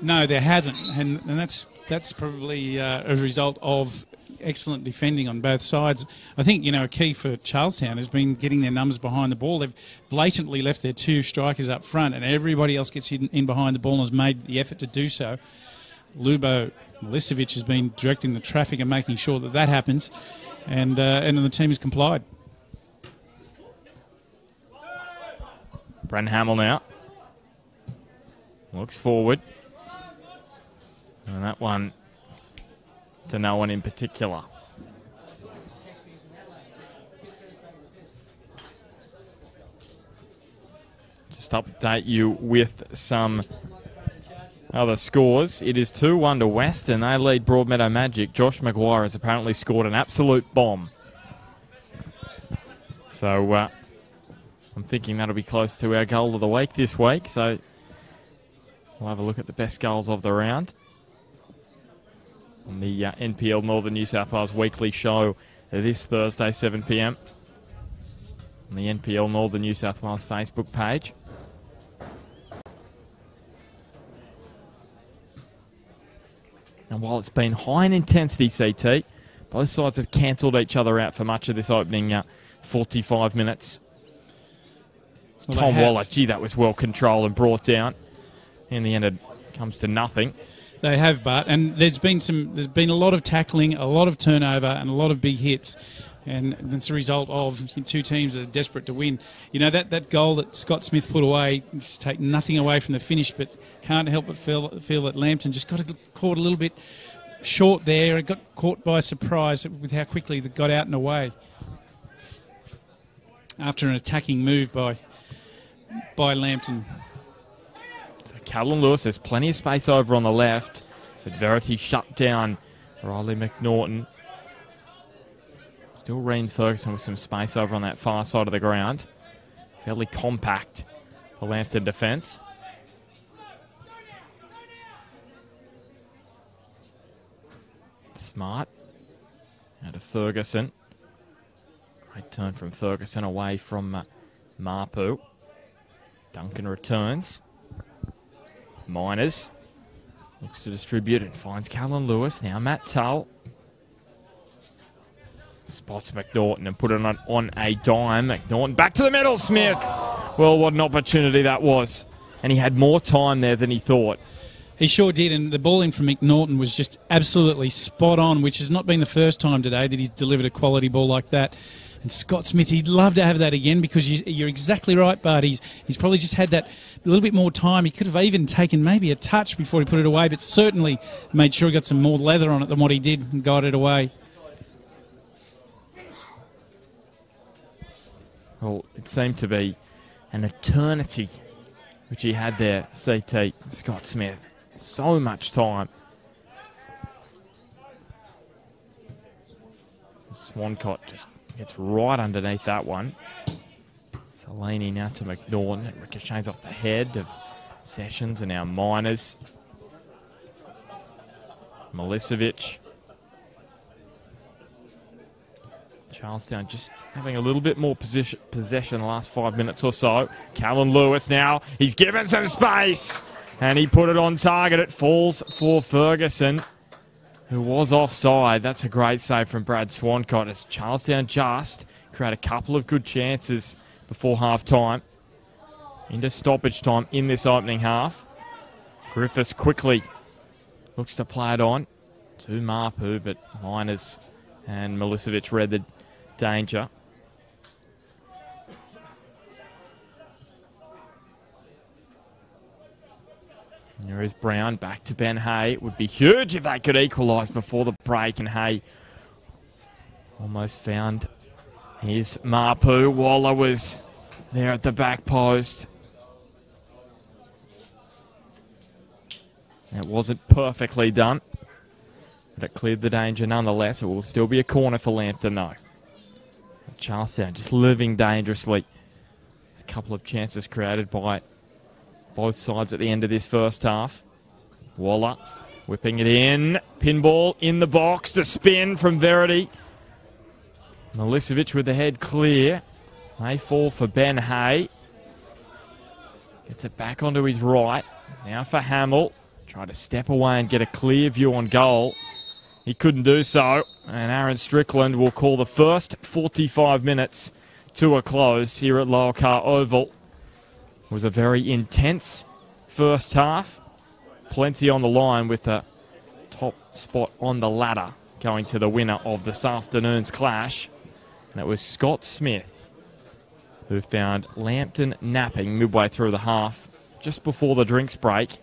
No, there hasn't, and that's probably a result of excellent defending on both sides. I think, a key for Charlestown has been getting their numbers behind the ball. They've blatantly left their two strikers up front, and everybody else gets in behind the ball and has made the effort to do so. Lubo Milicevic has been directing the traffic and making sure that happens, and the team has complied. Bren Hamill now looks forward, and that one to no one in particular. Just update you with some other scores. It is 2-1 to Western. They lead Broadmeadow Magic. Josh Maguire has apparently scored an absolute bomb. So I'm thinking that'll be close to our goal of the week this week. So we'll have a look at the best goals of the round on the NPL Northern New South Wales weekly show this Thursday, 7 p.m. on the NPL Northern New South Wales Facebook page. And while it's been high in intensity, CT, both sides have cancelled each other out for much of this opening 45 minutes. Well, Tom Waller, gee, that was well controlled and brought down. In the end, it comes to nothing. They have, Bart, and there's been a lot of tackling, a lot of turnover, and a lot of big hits, and that's a result of two teams that are desperate to win. That goal that Scott Smith put away, just take nothing away from the finish, but can't help but feel that Lambton just got caught a little bit short there. It got caught by surprise with how quickly they got out and away after an attacking move by Lambton. Callan Lewis, there's plenty of space over on the left, but Verity shut down Riley McNaughton. Still Reen Ferguson with some space over on that far side of the ground. Fairly compact for Lambton defence. Smart. Out to Ferguson. Great turn from Ferguson away from Marpu. Duncan returns. Miners looks to distribute and finds Callan Lewis. Now Matt Tull spots McNaughton and put it on a dime. McNaughton back to the middle. Smith. Well, what an opportunity that was. And he had more time there than he thought. He sure did, and the ball in from McNaughton was just absolutely spot on, which has not been the first time today that he's delivered a quality ball like that. And Scott Smith, he'd love to have that again, because you're exactly right, Bart. He's probably just had that a little bit more time. He could have even taken maybe a touch before he put it away, but certainly made sure he got some more leather on it than what he did and got it away. Well, it seemed to be an eternity which he had there, CT, Scott Smith. So much time. Swancott just gets right underneath that one. Salini now to McNaughton. It ricochets off the head of Sessions and our Miners. Milicevic. Charlestown just having a little bit more possession the last 5 minutes or so. Callan Lewis now. He's given some space. And he put it on target. It falls for Ferguson, who was offside. That's a great save from Brad Swancott as Charlestown just create a couple of good chances before half-time. Into stoppage time in this opening half. Griffiths quickly looks to play it on to Marpu, but Miners and Milicevic read the danger. There is Brown, back to Ben Hay. It would be huge if they could equalise before the break, and Hay almost found his Marpu. Waller was there at the back post. It wasn't perfectly done, but it cleared the danger nonetheless. It will still be a corner for Lambton though. Charlestown just living dangerously. There's a couple of chances created by both sides at the end of this first half. Waller whipping it in. Pinball in the box. The spin from Verity. Milicevic with the head clear. May fall for Ben Hay. Gets it back onto his right. Now for Hamill. Try to step away and get a clear view on goal. He couldn't do so. And Aaron Strickland will call the first 45 minutes to a close here at Lower Car Oval. It was a very intense first half. Plenty on the line with the top spot on the ladder going to the winner of this afternoon's clash. And it was Scott Smith who found Lambton napping midway through the half, just before the drinks break.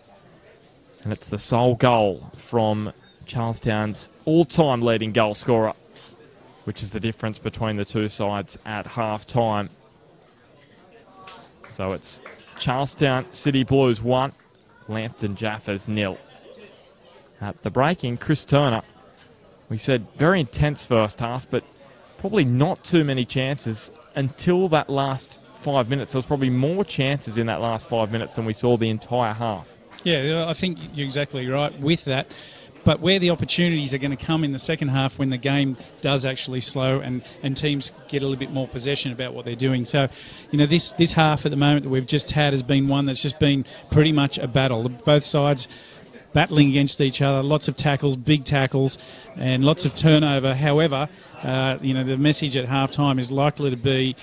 And it's the sole goal from Charlestown's all-time leading goal scorer, which is the difference between the two sides at half-time. So it's Charlestown City Blues 1, Lambton Jaffas 0. At the break-in, Chris Turner, we said very intense first half, but probably not too many chances until that last 5 minutes. There was probably more chances in that last 5 minutes than we saw the entire half. Yeah, I think you're exactly right with that. But where the opportunities are going to come in the second half when the game does actually slow and teams get a little bit more possession about what they're doing. So, this half at the moment that we've just had has been one that's just been pretty much a battle. Both sides battling against each other, lots of tackles, big tackles, and lots of turnover. However, the message at half-time is likely to be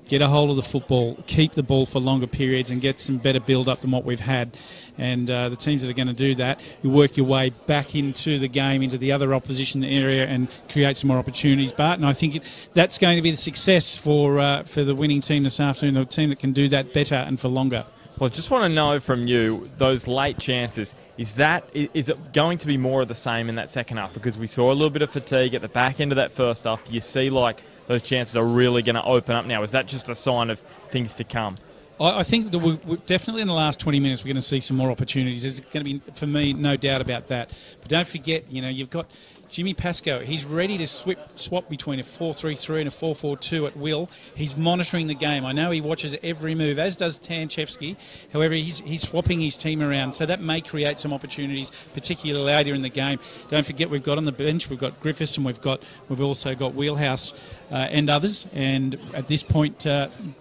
get a hold of the football, keep the ball for longer periods and get some better build-up than what we've had. And the teams that are going to do that, you work your way back into the game, into the other opposition area and create some more opportunities. Bart, and I think that's going to be the success for the winning team this afternoon, the team that can do that better and for longer. Well, I just want to know from you, those late chances, is it going to be more of the same in that second half? Because we saw a little bit of fatigue at the back end of that first half. Do you see like those chances are really going to open up now? Is that just a sign of things to come? I think that we're definitely in the last 20 minutes we're going to see some more opportunities. There's going to be, for me, no doubt about that. But don't forget, you've got Jimmy Pascoe. He's ready to swap between a 4-3-3 and a 4-4-2 at will. He's monitoring the game. I know he watches every move, as does Tanchevsky. However, he's swapping his team around, so that may create some opportunities, particularly later in the game. Don't forget, we've got on the bench, we've got Griffiths, and we've also got Wheelhouse and others. And at this point,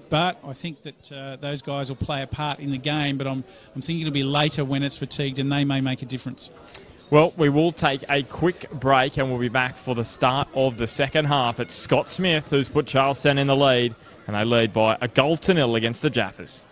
Bart, I think that those guys will play a part in the game, but I'm thinking it'll be later when it's fatigued, and they may make a difference. Well, we will take a quick break and we'll be back for the start of the second half. It's Scott Smith who's put Charlestown in the lead, and they lead by a 1-0 against the Jaffas.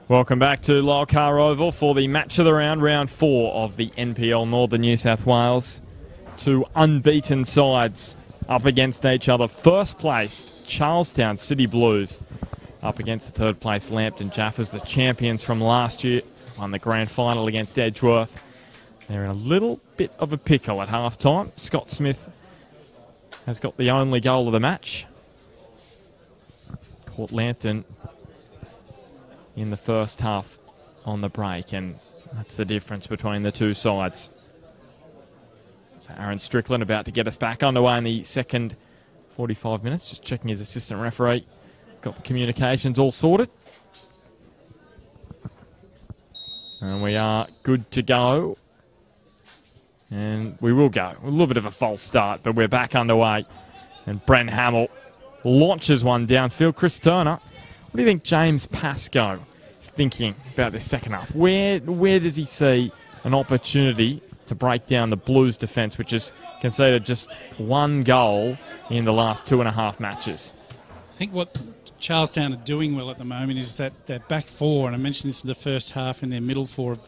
Welcome back to Lull Car Oval for the match of the round, round 4 of the NPL Northern New South Wales. Two unbeaten sides up against each other. First placed Charlestown City Blues up against the third place Lambton Jaffas, the champions from last year, won the grand final against Edgeworth. They're in a little bit of a pickle at half-time. Scott Smith has got the only goal of the match. Caught Lambton in the first half on the break, and that's the difference between the two sides. So Aaron Strickland about to get us back underway in the second 45 minutes, just checking his assistant referee. He's got the communications all sorted. And we are good to go. And we will go. A little bit of a false start, but we're back underway. And Brent Hamill launches one downfield. Chris Turner, what do you think James Pascoe is thinking about this second half? Where does he see an opportunity to break down the Blues defence, which has conceded just one goal in the last 2.5 matches? I think what Charlestown are doing well at the moment is that back four, and I mentioned this in the first half, and their middle four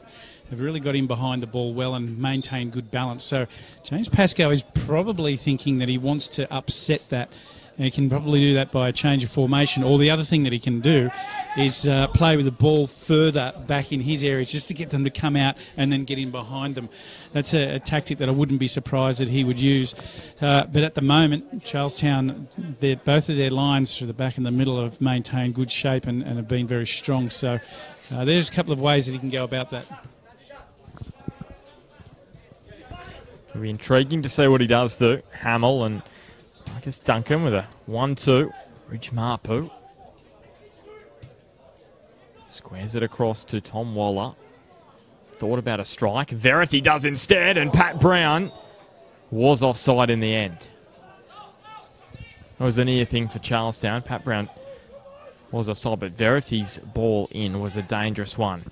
have really got in behind the ball well and maintained good balance. So James Pascoe is probably thinking that he wants to upset that. And he can probably do that by a change of formation. Or the other thing that he can do is play with the ball further back in his area just to get them to come out and then get in behind them. That's a tactic that I wouldn't be surprised that he would use. But at the moment, Charlestown, both of their lines through the back and the middle have maintained good shape and have been very strong. So there's a couple of ways that he can go about that. It'll be intriguing to see what he does do. Hamill and Marcus Duncan with a 1-2. Ridge Marpu squares it across to Tom Waller. Thought about a strike. Verity does instead, and Pat Brown was offside in the end. That was a near thing for Charlestown. Pat Brown was offside, but Verity's ball in was a dangerous one.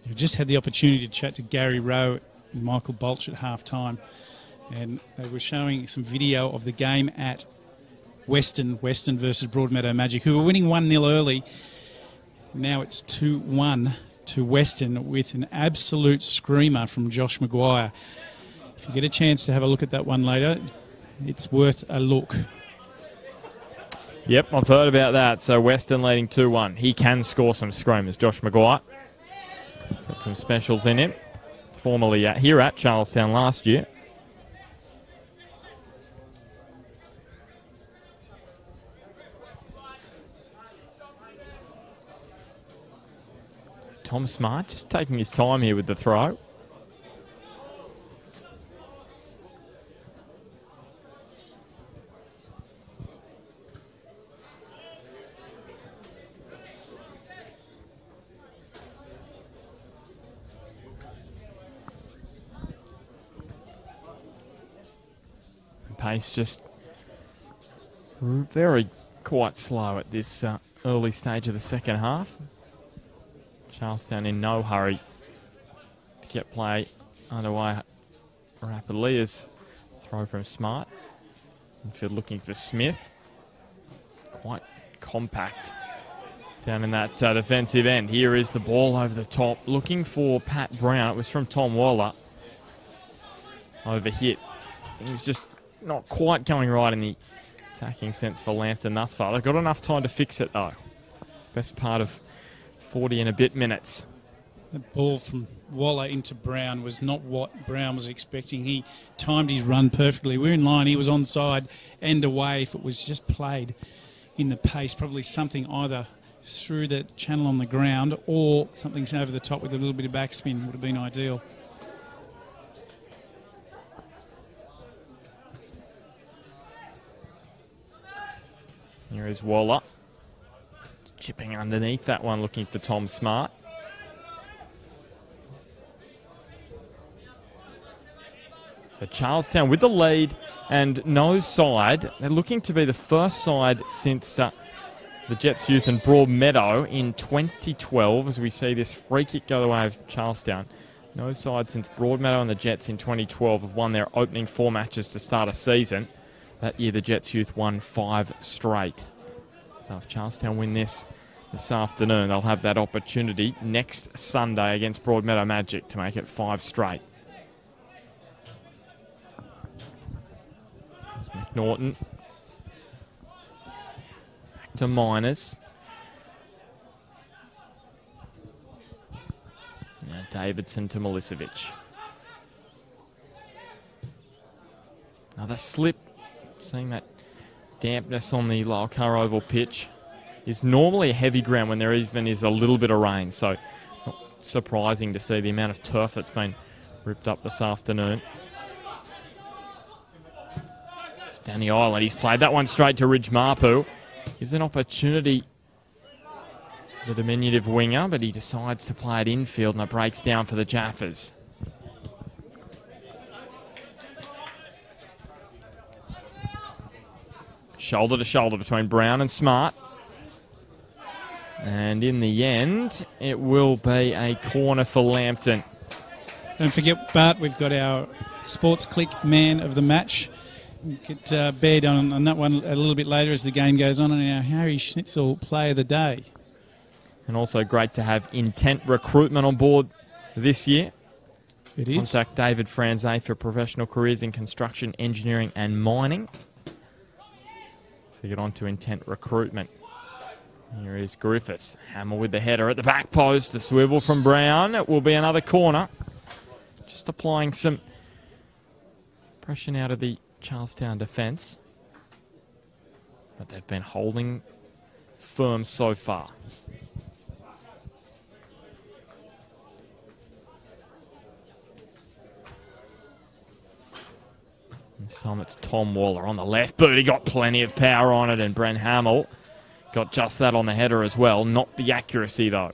You've just had the opportunity to chat to Gary Rowe and Michael Balch at half-time. And they were showing some video of the game at Western versus Broadmeadow Magic, who were winning 1-0 early. Now it's 2-1 to Western with an absolute screamer from Josh Maguire. If you get a chance to have a look at that one later, it's worth a look. Yep, I've heard about that. So Western leading 2-1. He can score some screamers, Josh Maguire. Got some specials in him. Formerly here at Charlestown last year. Tom Smart just taking his time here with the throw. Pace just very quite slow at this early stage of the second half. Charlestown in no hurry to get play underway rapidly as throw from Smart. Infield looking for Smith. Quite compact down in that defensive end. Here is the ball over the top. Looking for Pat Brown. It was from Tom Waller. Overhit. Things just not quite going right in the attacking sense for Lambton thus far. They've got enough time to fix it though. Best part of 40 and a bit minutes. That ball from Waller into Brown was not what Brown was expecting. He timed his run perfectly. We're in line. He was onside and away. If it was just played in the pace, probably something either through the channel on the ground or something over the top with a little bit of backspin would have been ideal. Here is Waller. Chipping underneath that one, looking for Tom Smart. So Charlestown with the lead and no side. They're looking to be the first side since the Jets Youth and Broadmeadow in 2012, as we see this free kick go the way of Charlestown. No side since Broadmeadow and the Jets in 2012 have won their opening 4 matches to start a season. That year the Jets Youth won 5 straight. So if Charlestown win this, this afternoon. They'll have that opportunity next Sunday against Broadmeadow Magic to make it 5 straight. There's McNaughton. Back to Miners. Now Davidson to Milicevic. Another slip. Seeing that dampness on the Lower Car Oval pitch. Is normally a heavy ground when there even is a little bit of rain, so not surprising to see the amount of turf that's been ripped up this afternoon. Down the island, he's played that one straight to Ridge Marpu. Gives an opportunity the diminutive winger, but he decides to play it infield and it breaks down for the Jaffas. Shoulder to shoulder between Brown and Smart. And in the end, it will be a corner for Lambton. Don't forget, Bart, we've got our Sports Click man of the match. We'll get Baird on that one a little bit later as the game goes on. And our Harry Schnitzel player of the day. And also great to have Intent Recruitment on board this year. It is. Contact David Franze for professional careers in construction, engineering and mining. So get on to Intent Recruitment. Here is Griffiths. Hammer with the header at the back post. A swivel from Brown. It will be another corner. Just applying some pressure out of the Charlestown defence. But they've been holding firm so far. This time it's Tom Waller on the left boot. He got plenty of power on it, and Brent Hamill got just that on the header as well. Not the accuracy, though.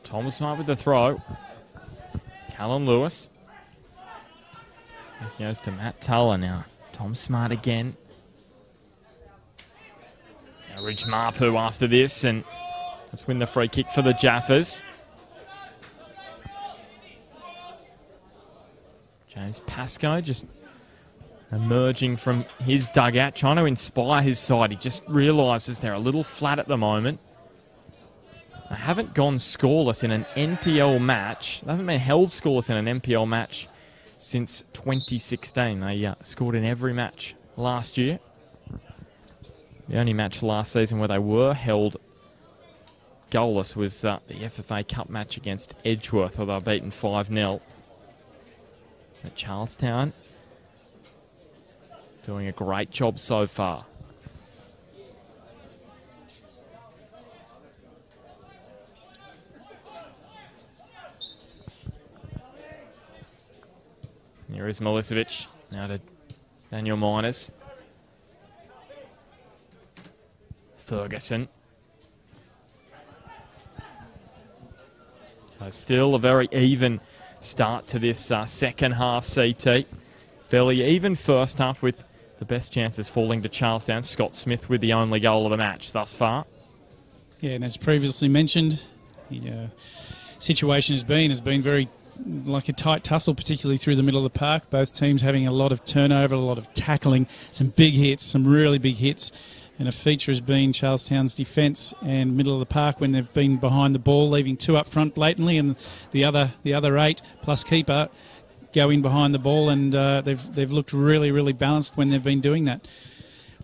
Tom Smart with the throw. Callan Lewis. He goes to Matt Tuller now. Tom Smart again. Now Ridge Marpu after this, and let's win the free kick for the Jaffas. James Pascoe just emerging from his dugout, trying to inspire his side. He just realises they're a little flat at the moment. They haven't gone scoreless in an NPL match. They haven't been held scoreless in an NPL match since 2016. They scored in every match last year. The only match last season where they were held goalless was the FFA Cup match against Edgeworth, where they were beaten 5-0. But Charlestown doing a great job so far. Here is Milicevic, now to Daniel Miners. Ferguson. So still a very even start to this second half, CT. Fairly even first half with the best chances falling to Charlestown. Scott Smith with the only goal of the match thus far. Yeah, and as previously mentioned, the situation has been very like a tight tussle, particularly through the middle of the park. Both teams having a lot of turnover, a lot of tackling, some big hits, some really big hits. And a feature has been Charlestown's defence and middle of the park when they've been behind the ball, leaving two up front blatantly, and the other 8 plus keeper go in behind the ball, and they've looked really, really balanced when they've been doing that.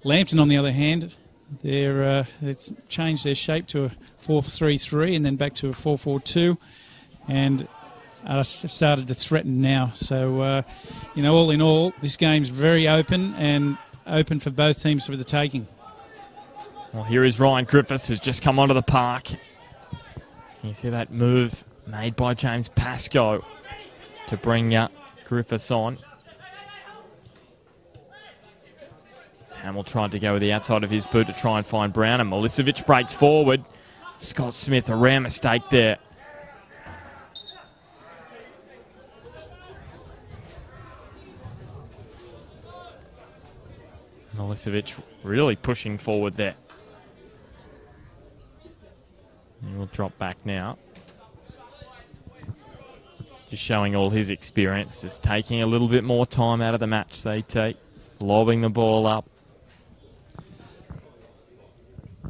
Lambton, on the other hand, it's changed their shape to a 4-3-3 and then back to a 4-4-2, and started to threaten now. So, all in all, this game's very open and open for both teams for the taking. Well, here is Ryan Griffiths, who's just come onto the park. You see that move made by James Pascoe to bring Griffiths on. Hamill tried to go with the outside of his boot to try and find Brown, and Milicevic breaks forward. Scott Smith, a rare mistake there. Milicevic really pushing forward there. He will drop back now. Just showing all his experience, just taking a little bit more time out of the match, CT. Lobbing the ball up.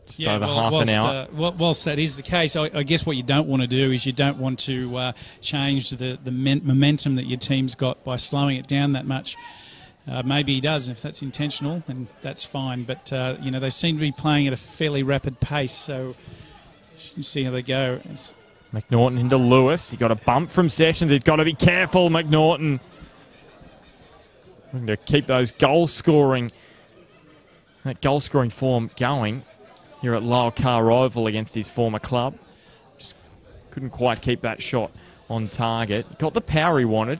Just over half an hour. Whilst that is the case, I guess what you don't want to do is you don't want to change the momentum that your team's got by slowing it down that much. Maybe he does, and if that's intentional, then that's fine. But, they seem to be playing at a fairly rapid pace, so you see how they go. McNaughton into Lewis. He got a bump from Sessions. He's got to be careful, McNaughton. Looking to keep that goal scoring form going here at Lull Car Oval against his former club. Just couldn't quite keep that shot on target. Got the power he wanted.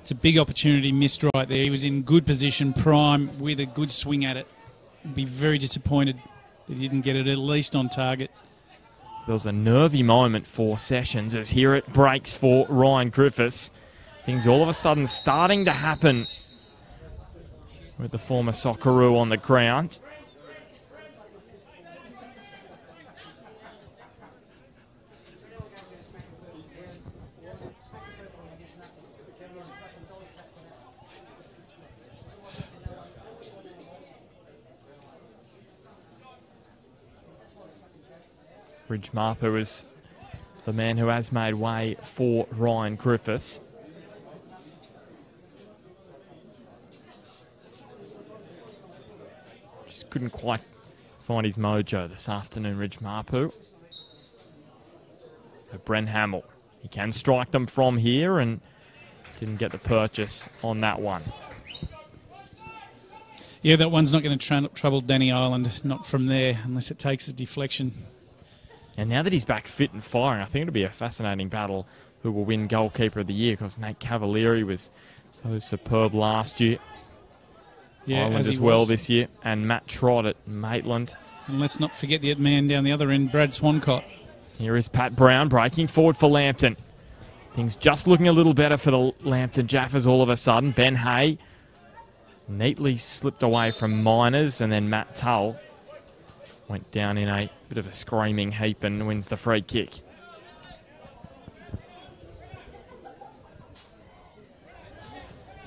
It's a big opportunity missed right there. He was in good position, prime, with a good swing at it. He'd be very disappointed that he didn't get it at least on target. There was a nervy moment for Sessions as here it breaks for Ryan Griffiths. Things all of a sudden starting to happen with the former Socceroo on the ground. Ridge Marper is the man who has made way for Ryan Griffiths. Just couldn't quite find his mojo this afternoon, Ridge Marper. So Brent Hamill, he can strike them from here and didn't get the purchase on that one. Yeah, that one's not going to trouble Danny Ireland, not from there, unless it takes a deflection. And now that he's back fit and firing, I think it'll be a fascinating battle who will win Goalkeeper of the Year, because Nate Cavalieri was so superb last year. Yeah, Ireland as well this year. And Matt Trott at Maitland. And let's not forget the man down the other end, Brad Swancott. Here is Pat Brown breaking forward for Lambton. Things just looking a little better for the Lambton Jaffas all of a sudden. Ben Hay neatly slipped away from Miners, and then Matt Tull went down in a bit of a screaming heap and wins the free kick.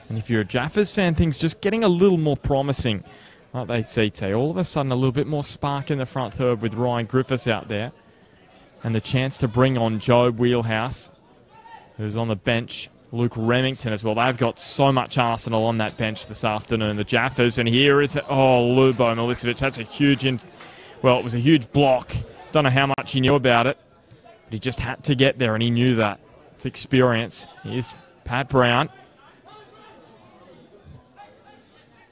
And if you're a Jaffas fan, things just getting a little more promising, aren't they, CT? All of a sudden, a little bit more spark in the front third with Ryan Griffiths out there. And the chance to bring on Job Wheelhouse, who's on the bench. Luke Remington as well. They've got so much arsenal on that bench this afternoon, the Jaffas. And here is, Lubo Milicevic. That's a huge... Well, it was a huge block. Don't know how much he knew about it, but he just had to get there, and he knew that. It's experience. Here's Pat Brown.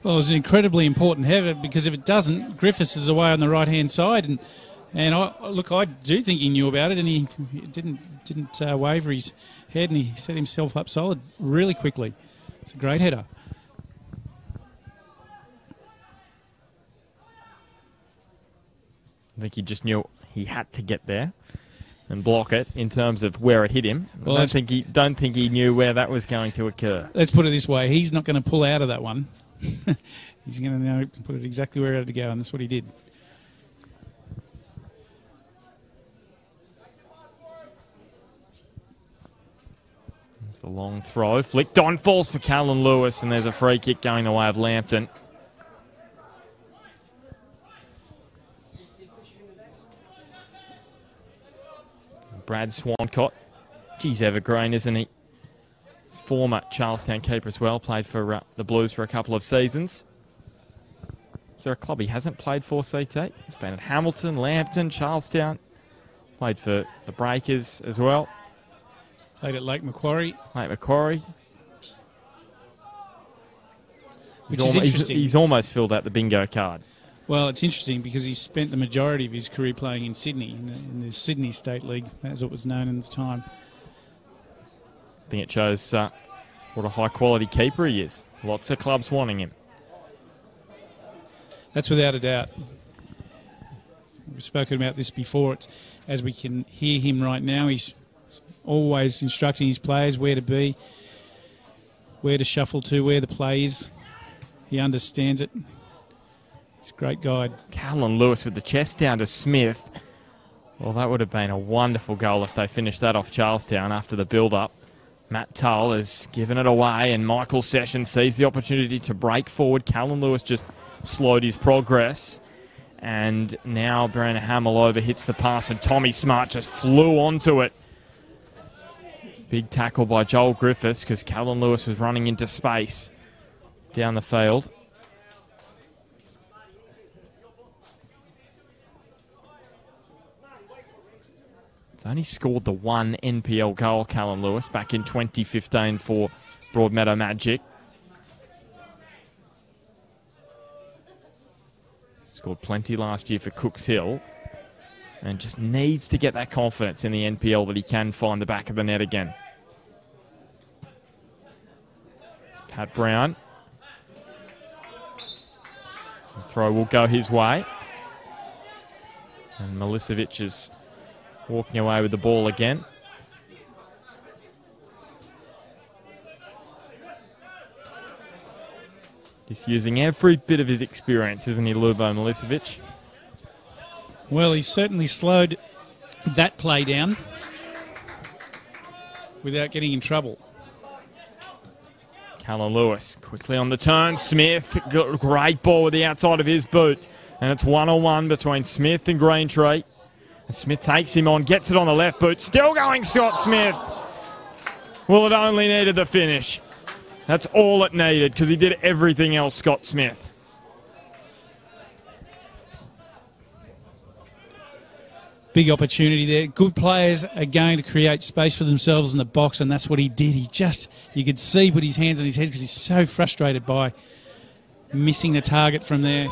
Well, it was an incredibly important header, because if it doesn't, Griffiths is away on the right-hand side, and I do think he knew about it, and he didn't waver his head, and he set himself up solid really quickly. It's a great header. I think he just knew he had to get there and block it in terms of where it hit him. Well, I don't think he knew where that was going to occur. Let's put it this way. He's not going to pull out of that one. He's going to know put it exactly where it had to go, and that's what he did. There's the long throw. Flicked on, falls for Callan Lewis, and there's a free kick going the way of Lambton. Brad Swancott. He's evergreen, isn't he? He's former Charlestown keeper as well. Played for the Blues for a couple of seasons. Is there a club he hasn't played for, CT? He's been at Hamilton, Lambton, Charlestown. Played for the Breakers as well. Played at Lake Macquarie. Which is interesting. He's almost filled out the bingo card. Well, it's interesting because he spent the majority of his career playing in Sydney, in the Sydney State League, as it was known at the time. I think it shows what a high-quality keeper he is. Lots of clubs wanting him. That's without a doubt. We've spoken about this before. It's, as we can hear him right now, he's always instructing his players where to be, where to shuffle to, where the play is. He understands it. He's a great guide. Callan Lewis with the chest down to Smith. Well, that would have been a wonderful goal if they finished that off Charlestown after the build-up. Matt Tull has given it away, and Michael Sessions sees the opportunity to break forward. Callan Lewis just slowed his progress. And now Brandon Hamill over hits the pass, and Tommy Smart just flew onto it. Big tackle by Joel Griffiths because Callan Lewis was running into space down the field. He's only scored the one NPL goal, Callan Lewis, back in 2015 for Broadmeadow Magic. Scored plenty last year for Cooks Hill and just needs to get that confidence in the NPL that he can find the back of the net again. Pat Brown. The throw will go his way. And Milicevic is walking away with the ball again. Just using every bit of his experience, isn't he, Lubo Milicevic? Well, he certainly slowed that play down without getting in trouble. Callan Lewis quickly on the turn. Smith, great ball with the outside of his boot. And it's 1-on-1 between Smith and Greentree. And Smith takes him on, gets it on the left boot. Still going Scott Smith. Well, it only needed the finish. That's all it needed because he did everything else, Scott Smith. Big opportunity there. Good players are going to create space for themselves in the box, and that's what he did. You could see, put his hands on his head because he's so frustrated by missing the target from there.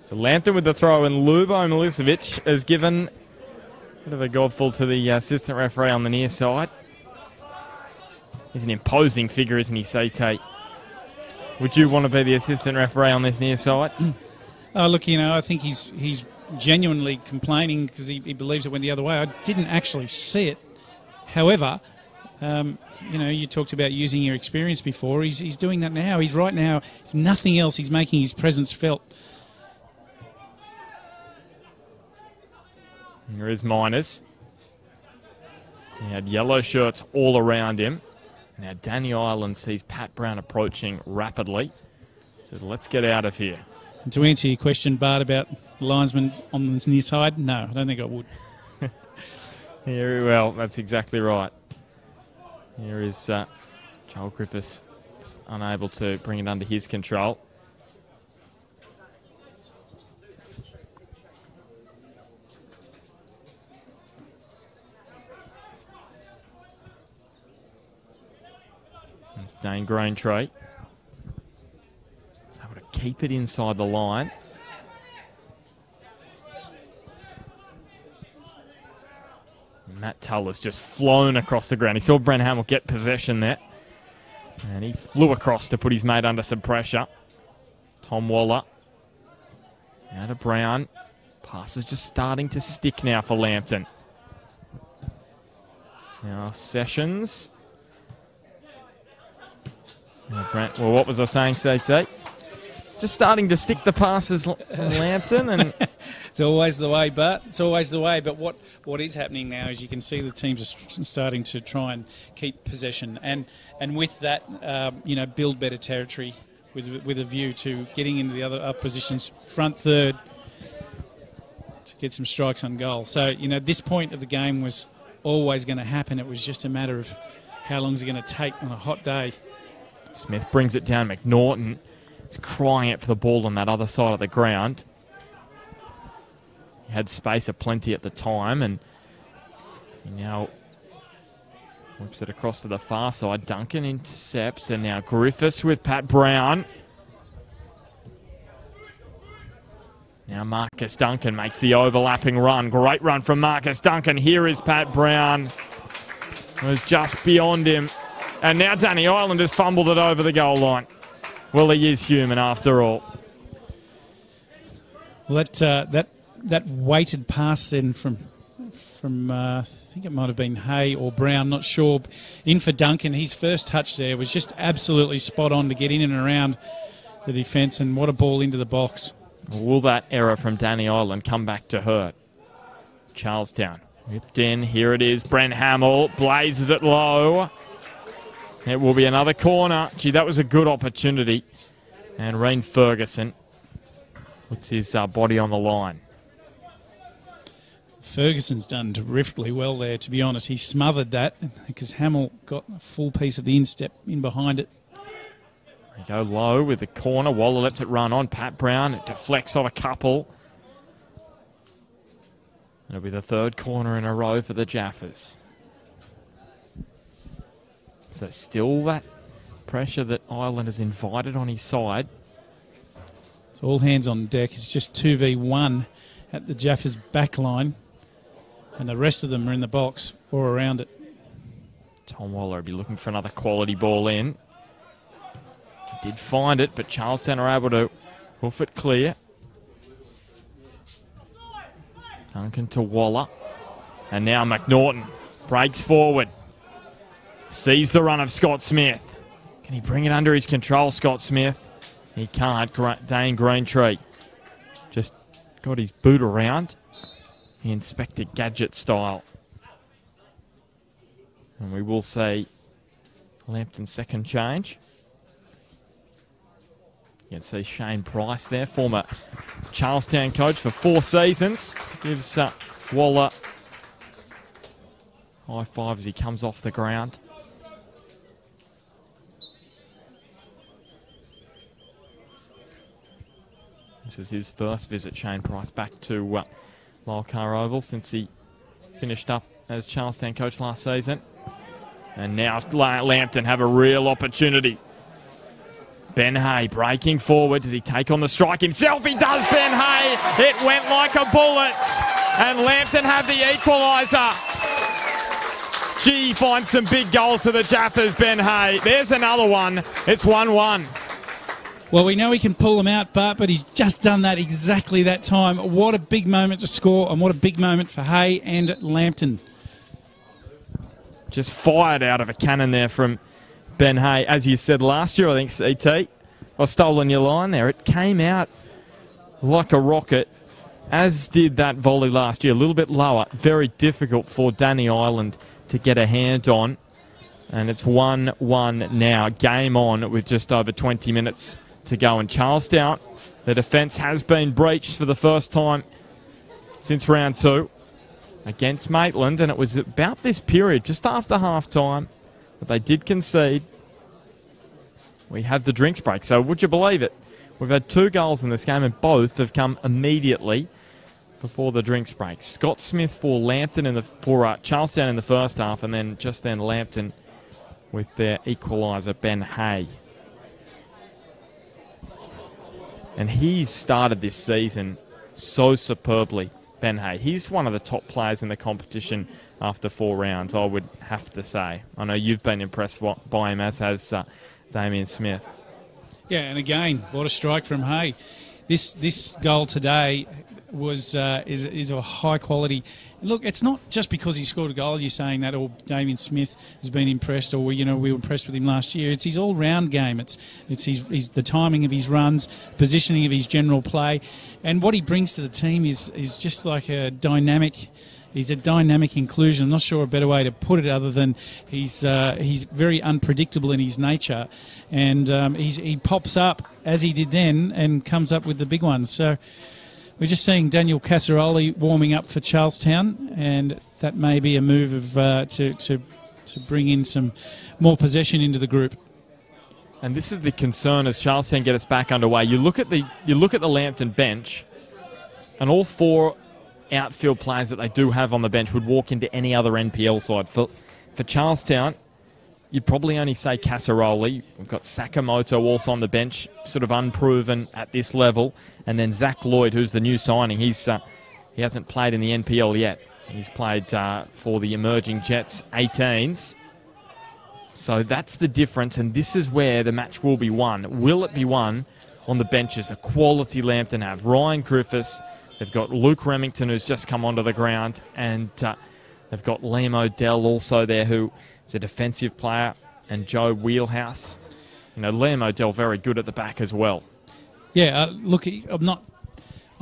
So Lambton with the throw, and Lubo Milicevic has given a bit of a godful to the assistant referee on the near side. He's an imposing figure, isn't he, CT? Would you want to be the assistant referee on this near side? Look, I think he's genuinely complaining because he believes it went the other way. I didn't actually see it. However, you talked about using your experience before. He's doing that now. He's right now, if nothing else, he's making his presence felt. Here is Miners. He had yellow shirts all around him. Now Danny Ireland sees Pat Brown approaching rapidly. Says, let's get out of here. And to answer your question, Bart, about linesman on the near side, no, I don't think I would. Very well, that's exactly right. Here is Joel Griffiths, unable to bring it under his control. It's Dane Greentree. He's able to keep it inside the line. Matt Tull has just flown across the ground. He saw Brent Hamill get possession there. And he flew across to put his mate under some pressure. Tom Waller. Now to Brown. Pass is just starting to stick now for Lambton. Now Sessions. Well, what was I saying, CT? Just starting to stick the passes from Lambton. And it's always the way, Bart. It's always the way. But what is happening now is you can see the teams are starting to try and keep possession. And with that, build better territory with a view to getting into the other positions, front third, to get some strikes on goal. So, this point of the game was always going to happen. It was just a matter of how long is it going to take on a hot day. Smith brings it down. McNaughton is crying out for the ball on that other side of the ground. He had space aplenty at the time, and he now whips it across to the far side. Duncan intercepts, and now Griffiths with Pat Brown. Now Marcus Duncan makes the overlapping run. Great run from Marcus Duncan. Here is Pat Brown. It was just beyond him. And now Danny Ireland has fumbled it over the goal line. Well, he is human after all. Well, that weighted pass then from I think it might have been Hay or Brown, not sure, in for Duncan. His first touch there was just absolutely spot on to get in and around the defence, and what a ball into the box. Will that error from Danny Ireland come back to hurt? Charlestown whipped in. Here it is. Brent Hamill blazes it low. It will be another corner. Gee, that was a good opportunity. And Reen Ferguson puts his body on the line. Ferguson's done terrifically well there, to be honest. He smothered that because Hamill got a full piece of the instep in behind it. They go low with the corner. Waller lets it run on. Pat Brown, it deflects on a couple. It'll be the third corner in a row for the Jaffas. So still that pressure that Ireland has invited on his side. It's all hands on deck. It's just 2v1 at the Jaffas back line, and the rest of them are in the box or around it. Tom Waller will be looking for another quality ball in. He did find it, but Charlestown are able to hoof it clear. Duncan to Waller. And now McNaughton breaks forward. Sees the run of Scott Smith. Can he bring it under his control, Scott Smith? He can't. Dane Greentree just got his boot around. The Inspector Gadget style. And we will see Lambton's second change. You can see Shane Price there, former Charlestown coach for 4 seasons. Gives Waller high five as he comes off the ground. This is his first visit, Shane Price, back to Lyle Carr Oval since he finished up as Charlestown coach last season. And now Lambton have a real opportunity. Ben Hay breaking forward. Does he take on the strike himself? He does, Ben Hay. It went like a bullet. And Lambton have the equaliser. Gee, finds some big goals for the Jaffas, Ben Hay. There's another one. It's 1-1. Well, we know he can pull them out, Bart, but he's just done that exactly that time. What a big moment to score, and what a big moment for Hay and Lambton. Just fired out of a cannon there from Ben Hay. As you said last year, I think, CT, I've stolen your line there. It came out like a rocket, as did that volley last year. A little bit lower. Very difficult for Danny Ireland to get a hand on. And it's 1-1 now. Game on with just over 20 minutes to go. And Charlestown, the defence has been breached for the first time since round 2 against Maitland. And it was about this period, just after half-time, but they did concede. We had the drinks break. So would you believe it? We've had 2 goals in this game, and both have come immediately before the drinks break. Scott Smith for Lambton for Charlestown in the first half, and then just then Lambton with their equaliser, Ben Hay. And he's started this season so superbly, Ben Hay. He's one of the top players in the competition after 4 rounds, I would have to say. I know you've been impressed by him, as has Damien Smith. Yeah, and again, what a strike from Hay. This goal today was is a high quality. Look, it's not just because he scored a goal you're saying that, or Damien Smith has been impressed, or we were impressed with him last year. It's his all-round game. It's his the timing of his runs, positioning of his general play, and what he brings to the team is just like a dynamic. He's a dynamic inclusion. I'm not sure a better way to put it other than he's very unpredictable in his nature, and he pops up as he did then and comes up with the big ones. So we're just seeing Daniel Casaroli warming up for Charlestown, and that may be a move of to bring in some more possession into the group. And this is the concern as Charlestown get us back underway. You look at the Lambton bench, and all 4 outfield players that they do have on the bench would walk into any other NPL side. For Charlestown, you'd probably only say Casaroli. We've got Sakamoto also on the bench, sort of unproven at this level. And then Zach Lloyd, who's the new signing. He hasn't played in the NPL yet. He's played for the emerging Jets 18s. So that's the difference, and this is where the match will be won. Will it be won on the benches? The quality Lambton have. Ryan Griffiths, they've got Luke Remington, who's just come onto the ground, and they've got Liam O'Dell also there, who is a defensive player, and Joe Wheelhouse. You know, Liam O'Dell very good at the back as well. Yeah, look, I'm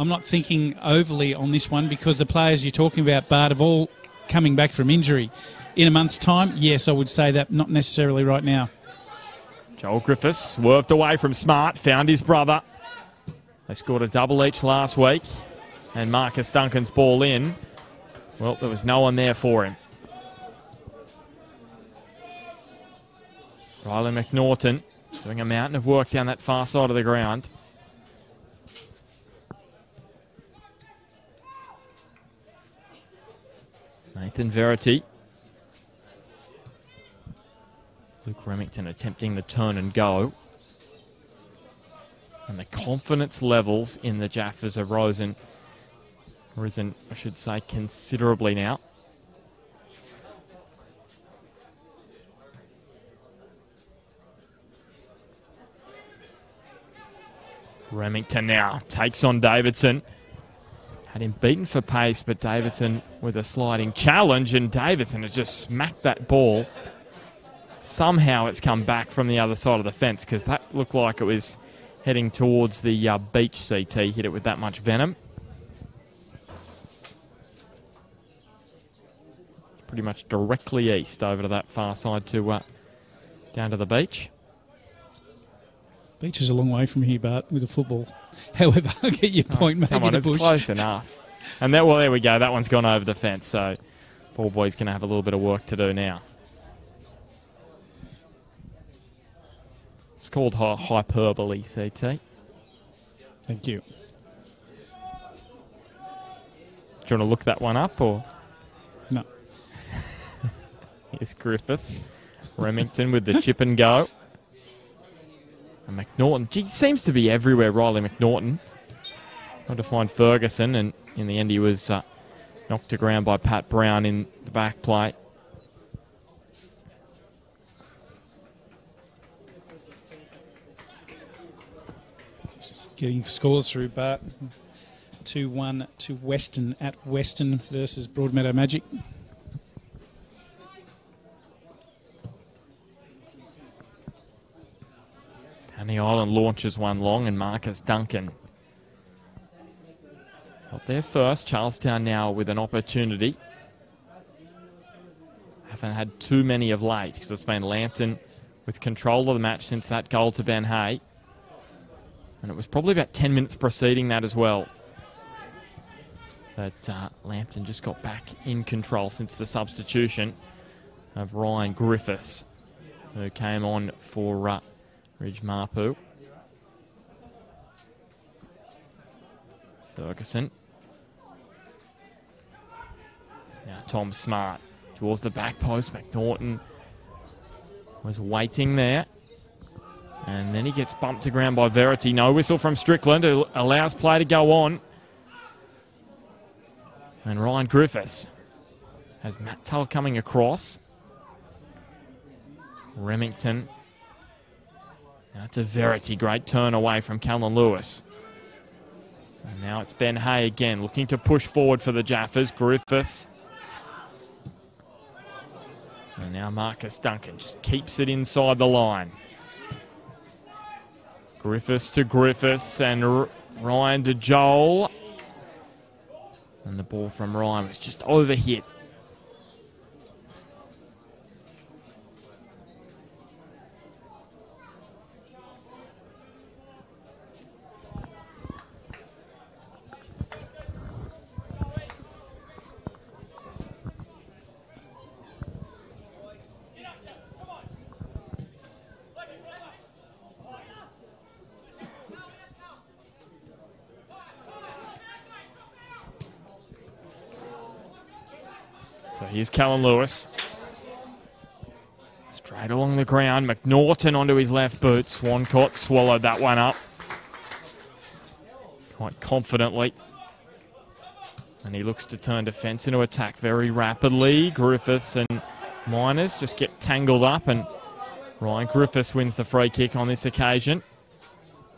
not thinking overly on this one because the players you're talking about, Bart, have all coming back from injury. In a month's time, yes, I would say that, not necessarily right now. Joel Griffiths swerved away from Smart, found his brother. They scored a double each last week, and Marcus Duncan's ball in. Well, there was no one there for him. Riley McNaughton doing a mountain of work down that far side of the ground. Nathan Verity. Luke Remington attempting the turn and go. And the confidence levels in the Jaffas have risen, I should say, considerably now. Remington now takes on Davidson. Had him beaten for pace, but Davidson with a sliding challenge, and Davidson has just smacked that ball. Somehow it's come back from the other side of the fence because that looked like it was heading towards the beach CT. Hit it with that much venom. Pretty much directly east over to that far side to down to the beach. Beach is a long way from here, Bart, with a football. However, I get your point, maybe come on, the it's bush. Close enough. And there we go. That one's gone over the fence, so ball boy's going to have a little bit of work to do now. It's called hyperbole, CT. Thank you. Do you want to look that one up, or? No. Here's Griffiths. Remington with the chip and go. And McNaughton, gee, seems to be everywhere, Riley McNaughton. Tried to find Ferguson, and in the end he was knocked to ground by Pat Brown in the back plate. Just getting scores through, Bart. 2-1 to Western at Western versus Broadmeadow Magic. Danny Island launches one long, and Marcus Duncan got there first. Charlestown now with an opportunity. Haven't had too many of late because it's been Lambton with control of the match since that goal to Ben Hay. And it was probably about 10 minutes preceding that as well. But Lambton just got back in control since the substitution of Ryan Griffiths, who came on for Ridge Marpu. Ferguson. Now Tom Smart towards the back post. McNaughton was waiting there. And then he gets bumped to ground by Verity. No whistle from Strickland, who allows play to go on. And Ryan Griffiths has Matt Tull coming across. Remington. That's a Verity. Great turn away from Callan Lewis. And now it's Ben Hay again, looking to push forward for the Jaffas. Griffiths. And now Marcus Duncan just keeps it inside the line. Griffiths to Griffiths and Ryan to Joel. And the ball from Ryan was just overhit. So here's Callan Lewis. Straight along the ground, McNaughton onto his left boot. Swancott swallowed that one up quite confidently. And he looks to turn defence into attack very rapidly. Griffiths and Miners just get tangled up, and Ryan Griffiths wins the free kick on this occasion.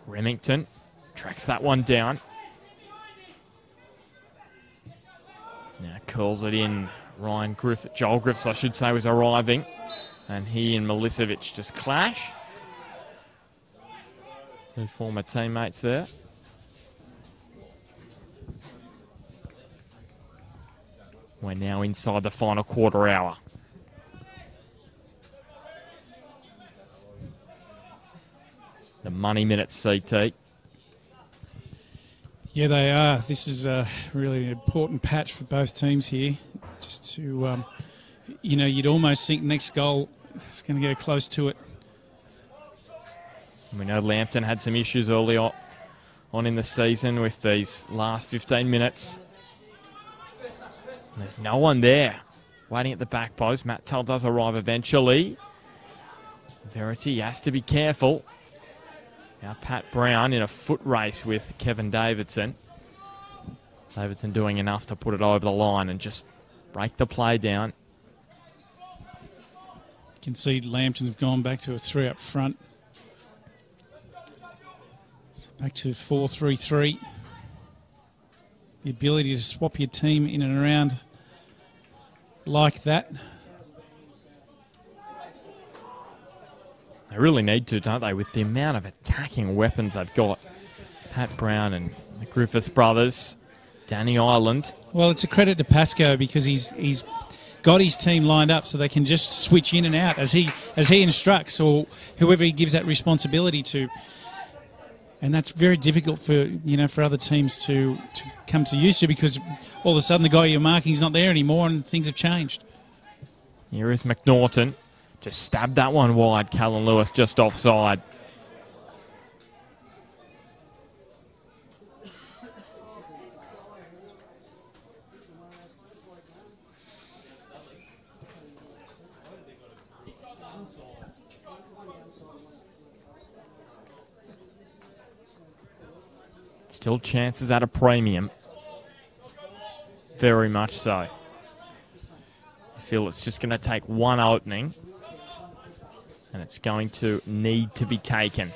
Remington tracks that one down. Now curls it in. Joel Griffiths, I should say, was arriving. And he and Milicevic just clash. Two former teammates there. We're now inside the final quarter hour. The money minutes, CT. Yeah, they are. This is really an important patch for both teams here. Just to, you'd almost think next goal is going to go close to it. We know Lambton had some issues early on in the season with these last 15 minutes. And there's no one there waiting at the back post. Matt Tull does arrive eventually. Verity has to be careful. Now Pat Brown in a foot race with Kevin Davidson. Davidson doing enough to put it over the line and just break the play down. You can see Lambton have gone back to a 3 up front. So back to 4-3-3. The ability to swap your team in and around like that. They really need to, don't they, with the amount of attacking weapons they've got. Pat Brown and the Griffiths brothers, Danny Ireland. Well, it's a credit to Pascoe because he's got his team lined up so they can just switch in and out as he instructs, or whoever he gives that responsibility to. And that's very difficult for other teams to come to used to, because all of a sudden the guy you're marking is not there anymore and things have changed. Here is McNaughton. Just stabbed that one wide. Callan Lewis just offside. Still chances at a premium. Very much so. I feel it's just going to take one opening, and it's going to need to be taken.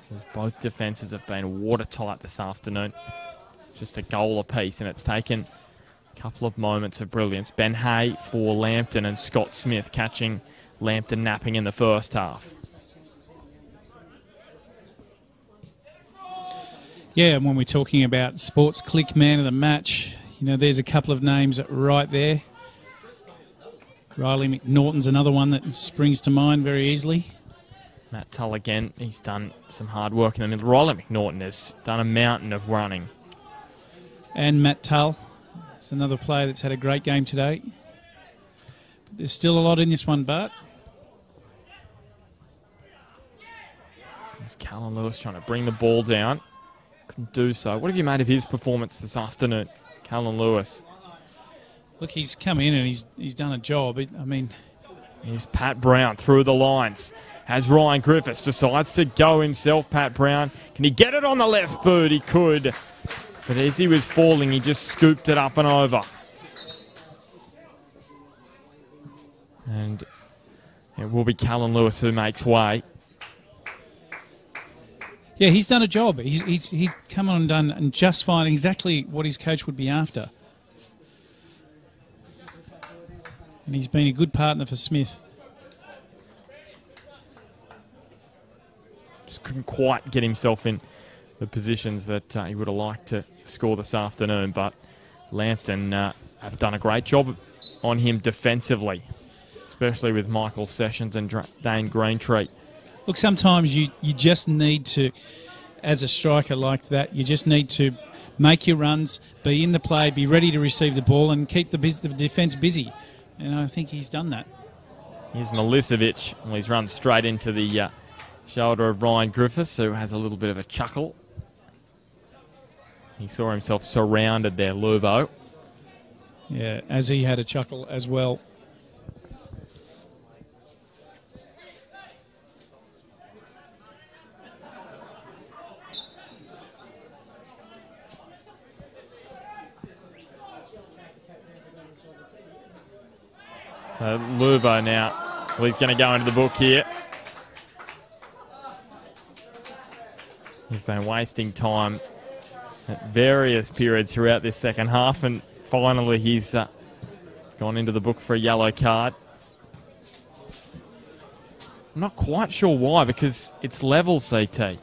Because both defences have been watertight this afternoon. Just a goal apiece, and it's taken a couple of moments of brilliance. Ben Hay for Lambton and Scott Smith catching Lambton napping in the first half. Yeah, and when we're talking about Sports Click Man of the Match, there's a couple of names right there. Riley McNaughton's another one that springs to mind very easily. Matt Tull again, he's done some hard work in the middle. Riley McNaughton has done a mountain of running. And Matt Tull, it's another player that's had a great game today. But there's still a lot in this one, Bart. There's Callan Lewis trying to bring the ball down. Couldn't do so. What have you made of his performance this afternoon, Callan Lewis? Look, he's come in and he's done a job. Here's Pat Brown through the lines. Has Ryan Griffiths, decides to go himself. Pat Brown, can he get it on the left boot? He could. But as he was falling, he just scooped it up and over. And it will be Callan Lewis who makes way. Yeah, he's done a job. He's come on and done just fine, exactly what his coach would be after. And he's been a good partner for Smith. Just couldn't quite get himself in the positions that he would have liked to score this afternoon, but Lambton have done a great job on him defensively, especially with Michael Sessions and Dane Greentree. Look, sometimes you just need to, as a striker like that, you just need to make your runs, be in the play, be ready to receive the ball and keep the defence busy. And I think he's done that. Here's Milicevic. Well, he's run straight into the shoulder of Ryan Griffiths, who has a little bit of a chuckle. He saw himself surrounded there, Luvo. Yeah, as he had a chuckle as well. So Lubo now, well, he's going to go into the book here. He's been wasting time at various periods throughout this second half, and finally he's gone into the book for a yellow card. I'm not quite sure why, because it's level, CT.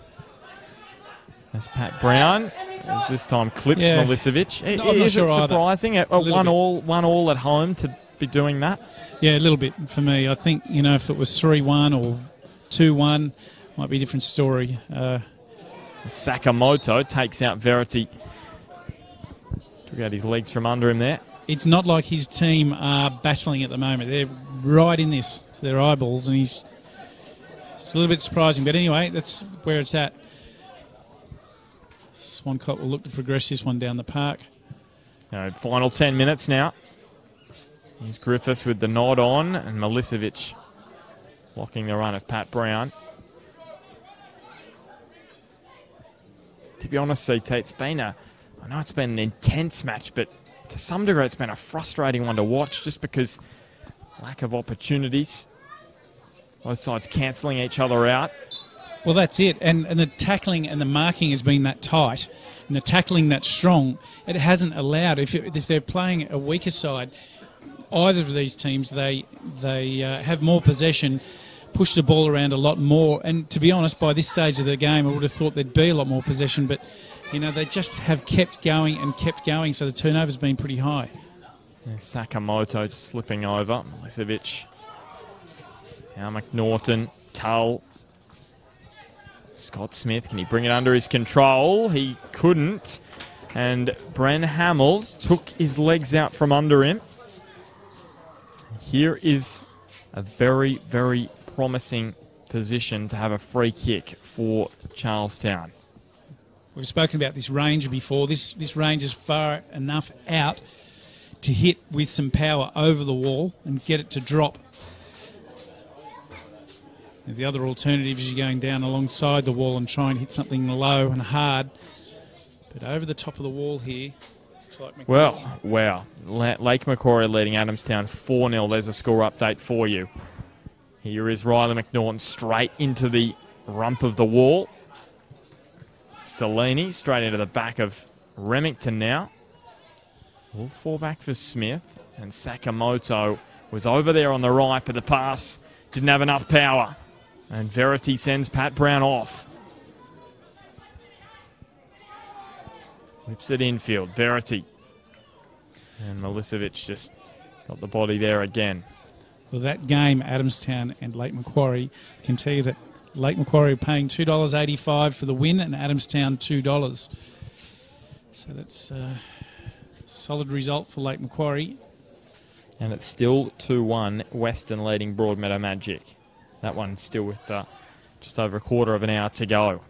There's Pat Brown, as this time clips Milicevic. I'm not sure surprising at 1-1 at home to be doing that? Yeah, a little bit for me. I think, if it was 3-1 or 2-1, might be a different story. Sakamoto takes out Verity. Took out his legs from under him there. It's not like his team are battling at the moment. They're right in this to their eyeballs, and it's a little bit surprising. But anyway, that's where it's at. Swancott will look to progress this one down the park. Final 10 minutes now. Here's Griffiths with the nod on, and Milicevic blocking the run of Pat Brown. To be honest, CT, I know it's been an intense match, but to some degree it's been a frustrating one to watch just because lack of opportunities. Both sides cancelling each other out. Well, that's it. And the tackling and the marking has been that tight, and the tackling that strong. It hasn't allowed, if they're playing a weaker side, either of these teams, they have more possession, push the ball around a lot more. And to be honest, by this stage of the game, I would have thought there'd be a lot more possession, but they just have kept going and kept going, so the turnover's been pretty high. Sakamoto just slipping over. Milicevic. Now McNaughton. Tull. Scott Smith, can he bring it under his control? He couldn't. And Bren Hamill took his legs out from under him. Here is a very, very promising position to have a free kick for Charlestown. We've spoken about this range before. This range is far enough out to hit with some power over the wall and get it to drop. The other alternative is you're going down alongside the wall and try and hit something low and hard. But over the top of the wall here, looks like McCoy. Well, wow. Lake Macquarie leading Adamstown 4-0. There's a score update for you. Here is Riley McNaughton straight into the rump of the wall. Salini straight into the back of Remington now. All four back for Smith. And Sakamoto was over there on the right, but the pass didn't have enough power. And Verity sends Pat Brown off. Whips it infield. Verity. And Milicevic just got the body there again. Well, that game, Adamstown and Lake Macquarie, I can tell you that Lake Macquarie are paying $2.85 for the win and Adamstown $2. So that's a solid result for Lake Macquarie. And it's still 2-1, Western leading Broadmeadow Magic. That one still with just over a quarter of an hour to go.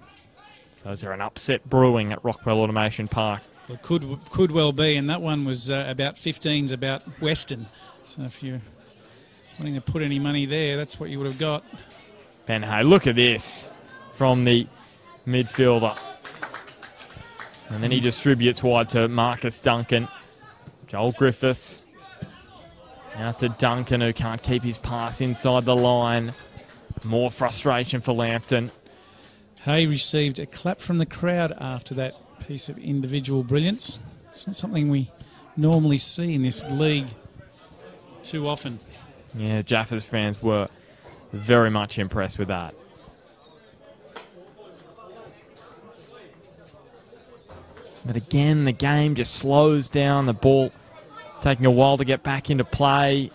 So is there an upset brewing at Rockwell Automation Park? Well, could well be, and that one was about 15s about Western. So if you're wanting to put any money there, that's what you would have got. Ben Hay, look at this from the midfielder. And then he distributes wide to Marcus Duncan. Joel Griffiths. Now to Duncan, who can't keep his pass inside the line. More frustration for Lambton. Hay received a clap from the crowd after that piece of individual brilliance. It's not something we normally see in this league too often. Yeah, Jaffas fans were very much impressed with that. But again, the game just slows down. The ball taking a while to get back into play.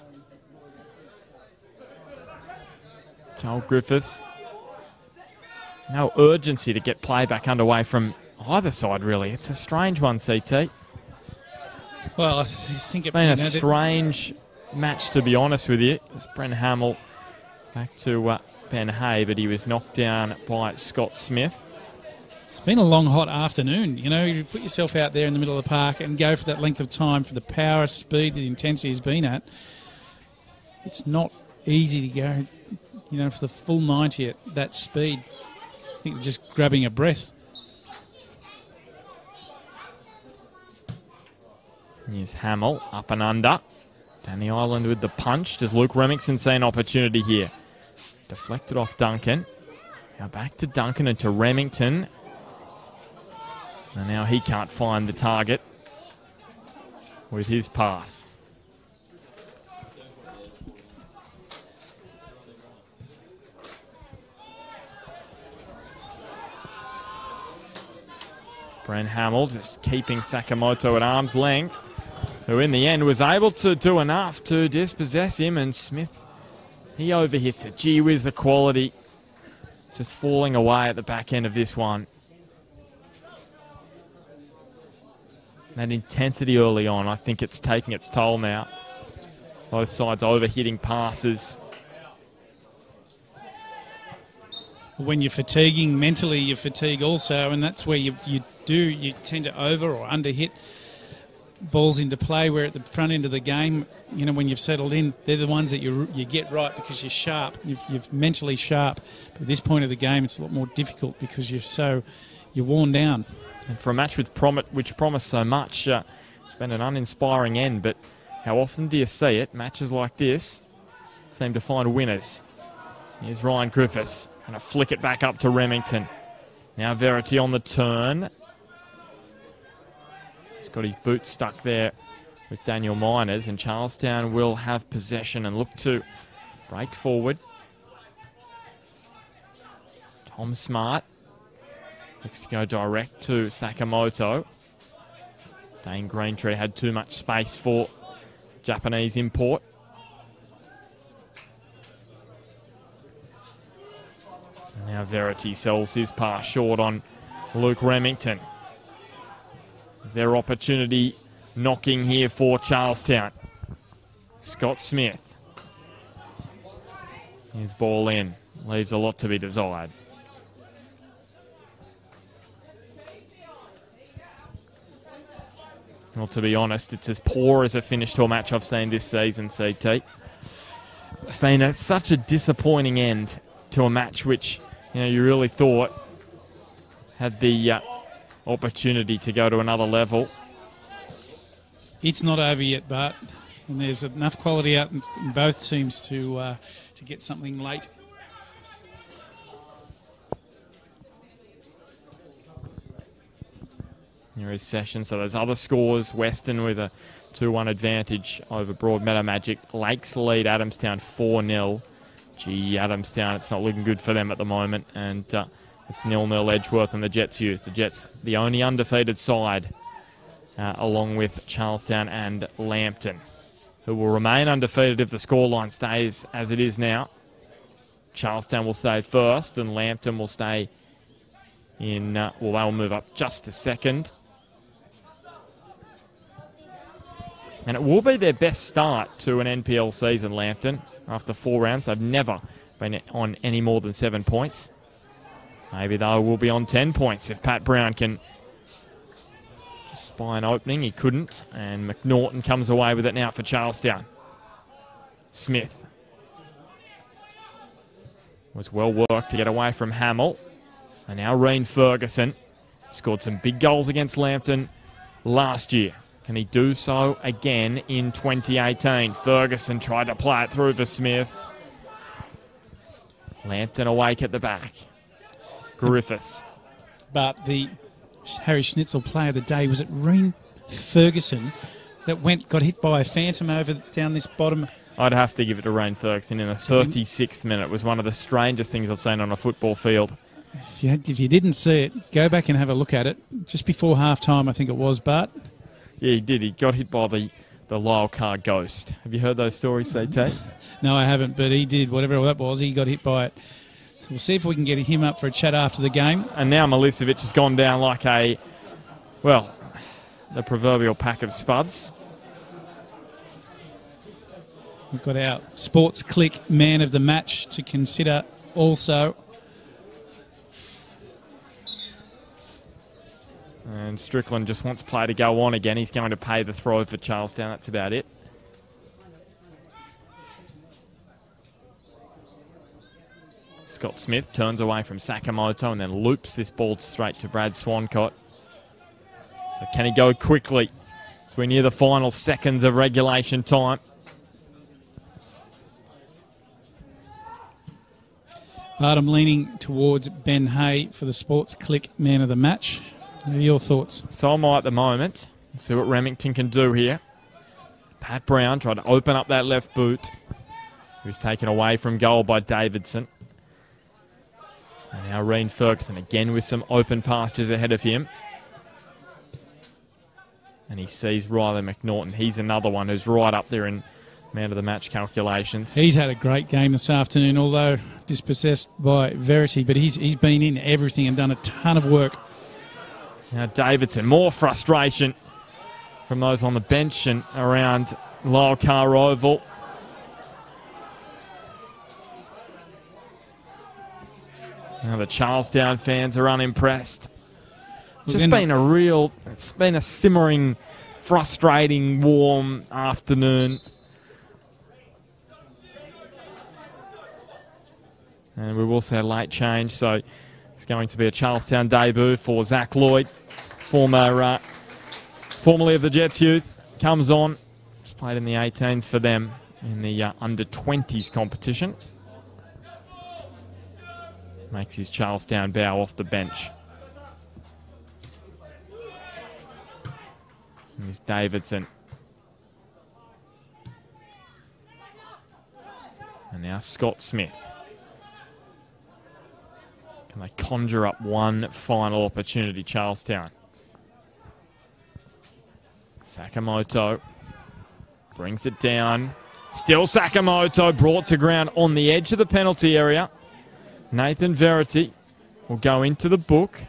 Joel Griffiths. No urgency to get play back underway from either side, really. It's a strange one, CT. Well, I think it's been a strange match, to be honest with you. It's Brent Hamill back to Ben Hay, but he was knocked down by Scott Smith. It's been a long, hot afternoon. You put yourself out there in the middle of the park and go for that length of time for the power, speed, the intensity has been at. It's not easy to go, for the full 90 at that speed. I think just grabbing a breath. Here's Hamill, up and under. Down the island with the punch. Does Luke Remington see an opportunity here? Deflected off Duncan. Now back to Duncan and to Remington. And now he can't find the target with his pass. Brent Hamill just keeping Sakamoto at arm's length, who in the end was able to do enough to dispossess him, and Smith, he overhits it. Gee whiz, the quality just falling away at the back end of this one. That intensity early on, I think it's taking its toll now. Both sides overhitting passes. When you're fatiguing, mentally you fatigue also, and that's where you tend to over or under hit balls into play, where at the front end of the game, you know, when you've settled in, they're the ones that you get right because you're sharp, you're mentally sharp. But at this point of the game, it's a lot more difficult because you're worn down. And for a match which promised so much, it's been an uninspiring end, but how often do you see it? Matches like this seem to find winners. Here's Ryan Griffiths, and a flick it back up to Remington. Now Verity on the turn. He's got his boot stuck there with Daniel Miners, and Charlestown will have possession and look to break forward. Tom Smart looks to go direct to Sakamoto. Dane Greentree had too much space for Japanese import. Now Verity sells his pass short on Luke Remington. Is there opportunity knocking here for Charlestown? Scott Smith. His ball in. Leaves a lot to be desired. Well, to be honest, it's as poor as a finish to a match I've seen this season, CT. It's been such a disappointing end to a match which, you know, you really thought had the opportunity to go to another level. It's not over yet, Bart, and there's enough quality out in both teams to get something late. Here is Session. So there's other scores. Western with a 2-1 advantage over Broadmeadow Magic. Lakes lead Adamstown 4-0. Gee, Adamstown, it's not looking good for them at the moment. And it's 0-0 Edgeworth and the Jets youth. The Jets, the only undefeated side, along with Charlestown and Lambton, who will remain undefeated if the scoreline stays as it is now. Charlestown will stay first, and Lambton will stay in, they'll move up just a second. And it will be their best start to an NPL season, Lambton. After 4 rounds, they've never been on any more than 7 points. Maybe they will be on 10 points if Pat Brown can just spy an opening. He couldn't, and McNaughton comes away with it now for Charlestown. Smith was well worked to get away from Hamill. And now Reen Ferguson scored some big goals against Lambton last year. Can he do so again in 2018? Ferguson tried to play it through for Smith. Lambton awake at the back. Griffiths. But the Harry Schnitzel player of the day, was it Reen Ferguson that got hit by a phantom down this bottom? I'd have to give it to Reen Ferguson in the 36th minute. It was one of the strangest things I've seen on a football field. If you didn't see it, go back and have a look at it. Just before half-time, I think it was, Bart. Yeah, he did. He got hit by the Lyle car ghost. Have you heard those stories, CT? No, I haven't, but he did. Whatever that was, he got hit by it. So we'll see if we can get him up for a chat after the game. And now Milicevic has gone down like the proverbial pack of spuds. We've got our Sports Click man of the match to consider also. And Strickland just wants play to go on again. He's going to pay the throw for Charlestown. That's about it. Scott Smith turns away from Sakamoto and then loops this ball straight to Brad Swancott. So can he go quickly as we near the final seconds of regulation time? But I'm leaning towards Ben Hay for the Sports Click Man of the Match. What are your thoughts? So am I at the moment. Let's see what Remington can do here. Pat Brown tried to open up that left boot. He was taken away from goal by Davidson. And now Reen Ferguson again with some open pastures ahead of him. And he sees Riley McNaughton. He's another one who's right up there in man of the match calculations. He's had a great game this afternoon, although dispossessed by Verity, but he's been in everything and done a ton of work. Now Davidson, more frustration from those on the bench and around Lyle Carr Oval. Now the Charlestown fans are unimpressed. It's been a simmering, frustrating, warm afternoon. And we've also had a late change, so it's going to be a Charlestown debut for Zach Lloyd, formerly of the Jets youth, comes on. He's played in the 18s for them in the under-20s competition. Makes his Charlestown bow off the bench. And here's Davidson. And now Scott Smith. Can they conjure up one final opportunity, Charlestown? Sakamoto brings it down. Still Sakamoto brought to ground on the edge of the penalty area. Nathan Verity will go into the book.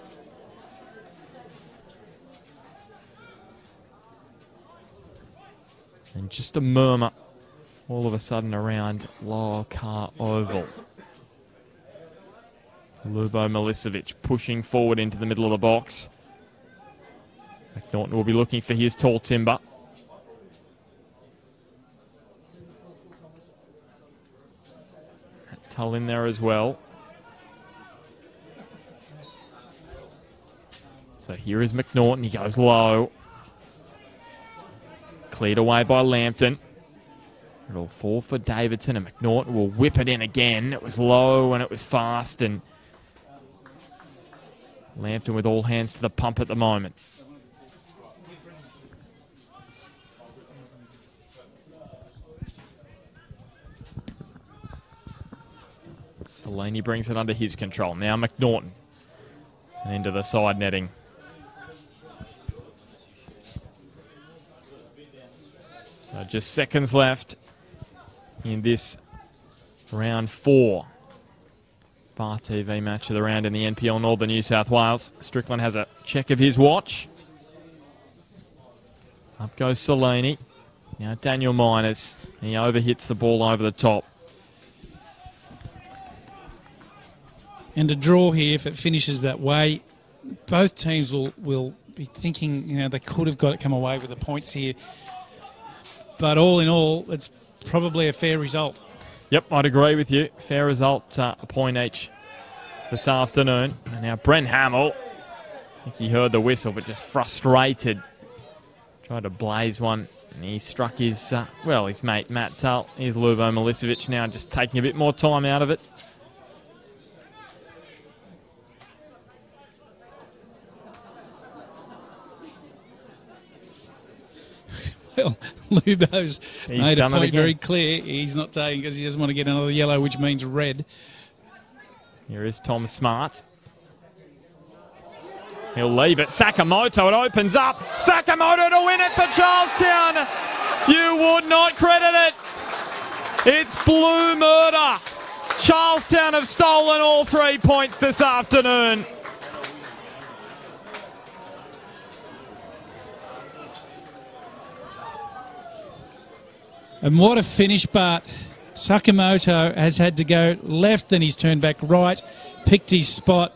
And just a murmur all of a sudden around Lyle Carr Oval. Lubo Milicevic pushing forward into the middle of the box. McNaughton will be looking for his tall timber. Tull in there as well. So here is McNaughton. He goes low. Cleared away by Lambton. It'll fall for Davidson, and McNaughton will whip it in again. It was low and it was fast, and Lambton with all hands to the pump at the moment. Salini brings it under his control. Now McNaughton. And into the side netting. So just seconds left in this round 4 Bar TV match of the round in the NPL Northern New South Wales. Strickland has a check of his watch. Up goes Salini. Now Daniel Miners. He overhits the ball over the top. And a draw here, if it finishes that way, both teams will be thinking, they could have got it come away with the points here. But all in all, it's probably a fair result. Yep, I'd agree with you. Fair result, a point each this afternoon. And now Brent Hamill, I think he heard the whistle, but just frustrated. Tried to blaze one, and he struck his mate Matt Tull. Here's Lubo Milicevic now, just taking a bit more time out of it. Well, Lubo's made a point very clear. He's not taking because he doesn't want to get another yellow, which means red. Here is Tom Smart. He'll leave it. Sakamoto, it opens up. Sakamoto to win it for Charlestown. You would not credit it. It's blue murder. Charlestown have stolen all 3 points this afternoon. And what a finish, Bart. Sakamoto has had to go left, then he's turned back right, picked his spot,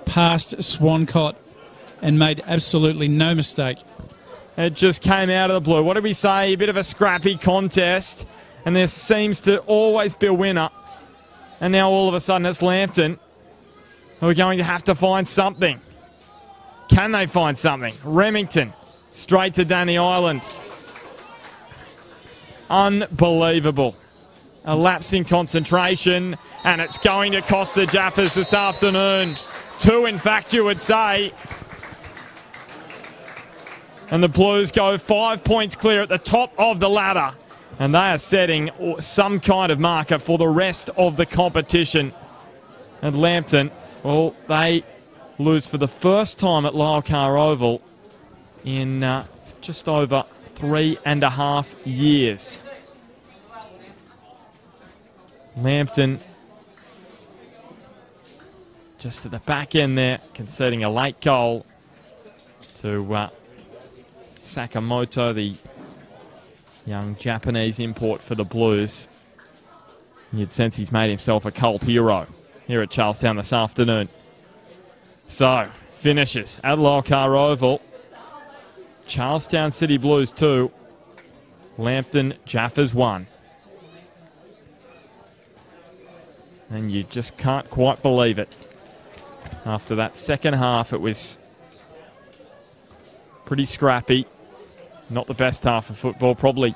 past Swancott, and made absolutely no mistake. It just came out of the blue. What did we say? A bit of a scrappy contest, and there seems to always be a winner. And now all of a sudden it's Lambton who are going to have to find something. Can they find something? Remington, straight to Danny Island. Unbelievable. A lapse in concentration, and it's going to cost the Jaffas this afternoon. 2, in fact, you would say. And the Blues go 5 points clear at the top of the ladder. And they are setting some kind of marker for the rest of the competition. And Lambton, well, they lose for the first time at Lull Oval in just over 3.5 years. Lambton just at the back end there, conceding a late goal to Sakamoto, the young Japanese import for the Blues. You'd sense he's made himself a cult hero here at Charlestown this afternoon. So, finishes at Lull Oval. Charlestown City Blues 2, Lambton Jaffas 1. And you just can't quite believe it. After that second half, it was pretty scrappy. Not the best half of football, probably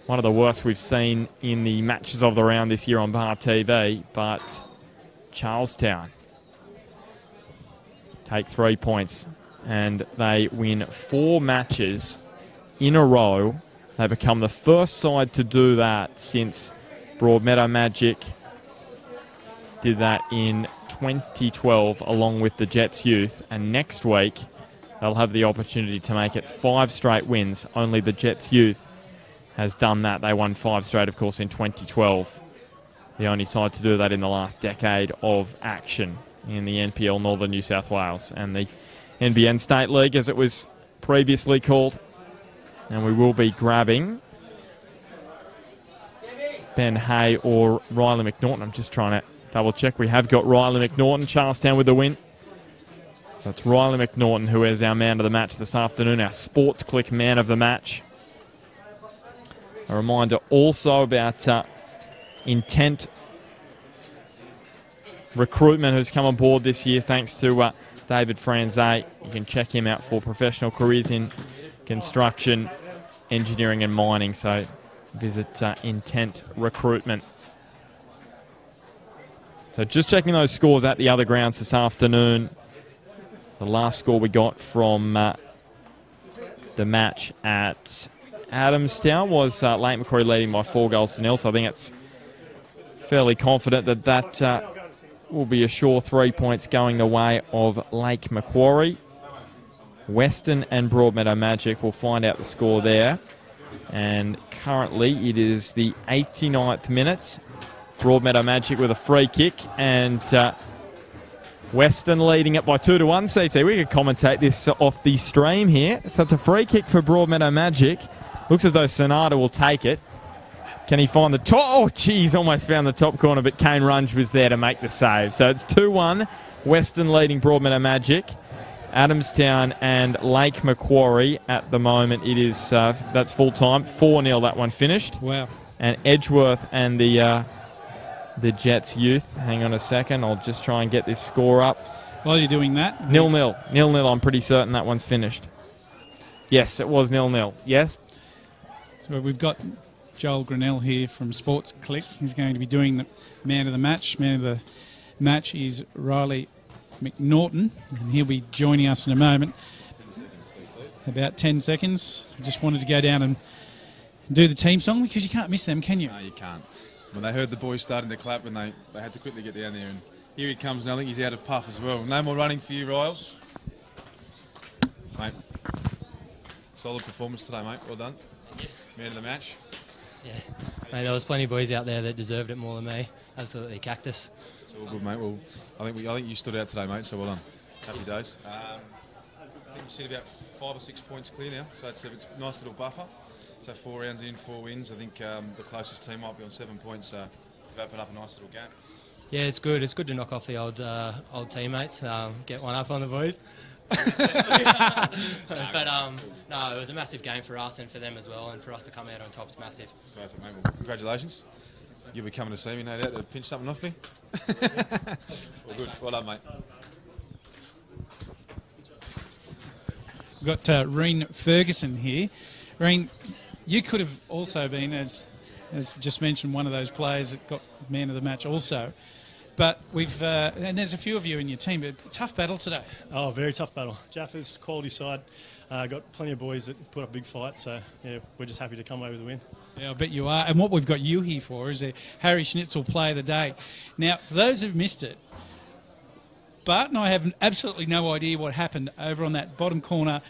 one of the worst we've seen in the matches of the round this year on Bar TV. But Charlestown take 3 points and they win 4 matches in a row. They become the first side to do that since Broadmeadow Magic did that in 2012 along with the Jets Youth, and next week they'll have the opportunity to make it 5 straight wins. Only the Jets Youth has done that. They won 5 straight, of course, in 2012. The only side to do that in the last decade of action in the NPL Northern New South Wales and the NBN State League, as it was previously called. And we will be grabbing Ben Hay or Riley McNaughton. I'm just trying to double check. We have got Riley McNaughton, Charlestown with the win. So it's Riley McNaughton who is our man of the match this afternoon, our Sports Click man of the match. A reminder also about Intent Recruitment, who's come on board this year thanks to David Franze. You can check him out for professional careers in construction, engineering and mining. So visit Intent Recruitment. So just checking those scores at the other grounds this afternoon. The last score we got from the match at Adamstown was Lake Macquarie leading by 4-0. So I think it's fairly confident that that will be a sure 3 points going the way of Lake Macquarie. Western and Broadmeadow Magic, will find out the score there. And currently it is the 89th minute. Broadmeadow Magic with a free kick, and Western leading it by 2-1. CT, we could commentate this off the stream here. So it's a free kick for Broadmeadow Magic. Looks as though Sonata will take it. Can he find the top? Oh, geez, almost found the top corner, but Kane Runge was there to make the save. So it's 2-1. Western leading Broadmeadow Magic. Adamstown and Lake Macquarie at the moment. It is that's full time. 4-0 that one finished. Wow. And Edgeworth and the Jets Youth. Hang on a second. I'll just try and get this score up. While you're doing that, 0-0. 0-0. I'm pretty certain that one's finished. Yes, it was 0-0. Yes. So we've got Joel Grinnell here from Sports Click. He's going to be doing the man of the match. Man of the match is Riley McNaughton, and he'll be joining us in a moment. About 10 seconds. I just wanted to go down and do the team song because you can't miss them, can you? No, you can't. When they heard the boys starting to clap, and they had to quickly get down there, and here he comes, and I think he's out of puff as well. No more running for you, Riles. Mate, solid performance today, mate. Well done. Man of the match. Yeah, mate, there was plenty of boys out there that deserved it more than me. Absolutely cactus. It's all good, mate. Well, I think you stood out today, mate, so well done. Happy days. I think you sit about 5 or 6 points clear now, so it's a nice little buffer. So 4 rounds in, 4 wins. I think the closest team might be on 7 points, so we've opened up a nice little gap. Yeah, it's good. It's good to knock off the old teammates, get one up on the boys. But no, it was a massive game for us and for them as well, and for us to come out on top is massive. Perfect, mate. Well, congratulations. You'll be coming to see me, no doubt, to pinch something off me. Well, good. Well done, mate. We've got Reen Ferguson here. Reen, you could have also been, as as just mentioned, one of those players that got man of the match also. But and there's a few of you in your team, but tough battle today. Oh, very tough battle. Jaffas, quality side. Got plenty of boys that put up big fights, so yeah, we're just happy to come away with a win. Yeah, I bet you are. And what we've got you here for is a Harry Schnitzel Play of the Day. Now, for those who've missed it, Bart and I have absolutely no idea what happened over on that bottom corner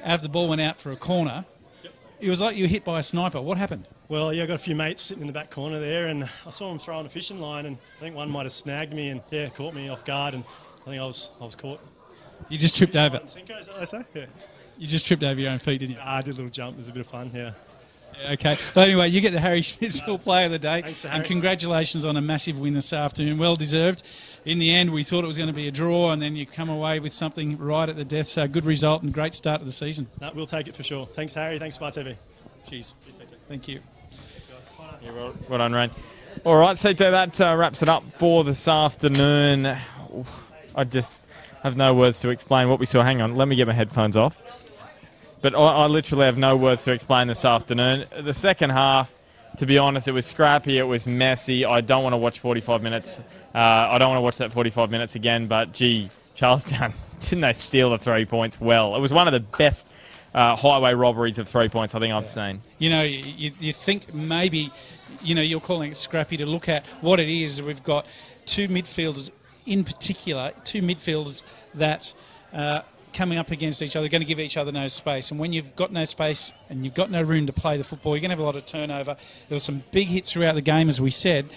after the ball went out for a corner. Yep. It was like you were hit by a sniper. What happened? Well, yeah, I got a few mates sitting in the back corner there, and I saw them throwing a fishing line, and I think one might have snagged me and, yeah, caught me off guard, and I think I was caught. You just tripped over. Cinco, is that what I say? Yeah. You just tripped over your own feet, didn't you? I did a little jump. It was a bit of fun, yeah. Yeah, okay. Well, anyway, you get the Harry Schnitzel Player of the Day. Thanks to And Harry. congratulations on a massive win this afternoon. Well deserved. In the end, we thought it was going to be a draw, and then you come away with something right at the death. So good result and great start to the season. No, we'll take it for sure. Thanks, Harry. Thanks, Smart TV. Cheers. Thank you. Yeah, well done, Rain. All right, so that wraps it up for this afternoon. I just have no words to explain what we saw. Hang on, let me get my headphones off. But I literally have no words to explain this afternoon. The second half, to be honest, it was scrappy, it was messy. I don't want to watch 45 minutes. I don't want to watch that 45 minutes again, but gee, Charlestown, didn't they steal the 3 points well? It was one of the best highway robberies of 3 points I think I've seen. You know, you think maybe, you know, you're calling it scrappy to look at. What it is, we've got two midfielders in particular, that coming up against each other, going to give each other no space. And when you've got no space and you've got no room to play the football, you're going to have a lot of turnover. There were some big hits throughout the game, as we said.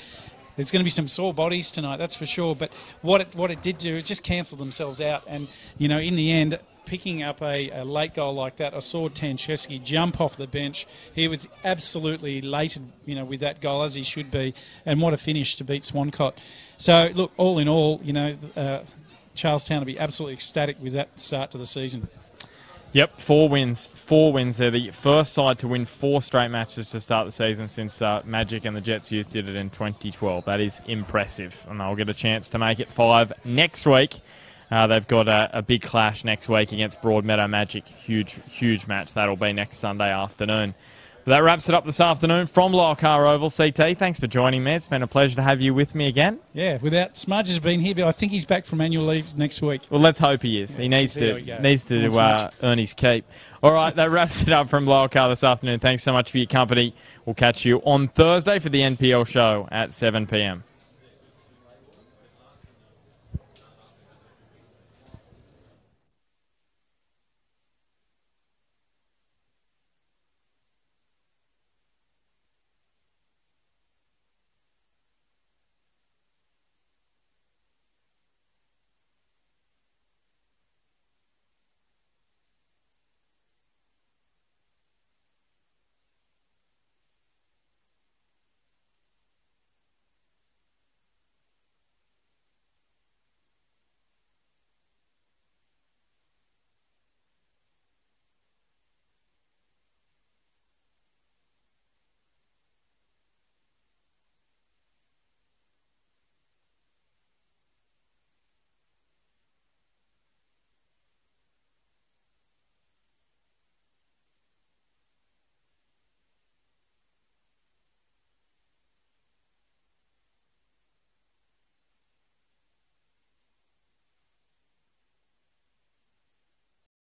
There's going to be some sore bodies tonight, that's for sure. But what it did do is just cancel themselves out. And, you know, in the end, picking up a late goal like that, I saw Tancheski jump off the bench. He was absolutely elated, you know, with that goal, as he should be. And what a finish to beat Swancott. So, look, all in all, you know, Charlestown will be absolutely ecstatic with that start to the season. Yep, 4 wins. 4 wins. They're the first side to win 4 straight matches to start the season since Magic and the Jets Youth did it in 2012. That is impressive, and they'll get a chance to make it 5 next week. They've got a big clash next week against Broadmeadow Magic. Huge match. That'll be next Sunday afternoon. But that wraps it up this afternoon from Lyle Car Oval. CT, thanks for joining me. It's been a pleasure to have you with me again. Yeah, without Smudge has been here, but I think he's back from annual leave next week. Well, let's hope he is. Yeah, he needs to earn his keep. All right, that wraps it up from Lyle Car this afternoon. Thanks so much for your company. We'll catch you on Thursday for the NPL show at 7 p.m.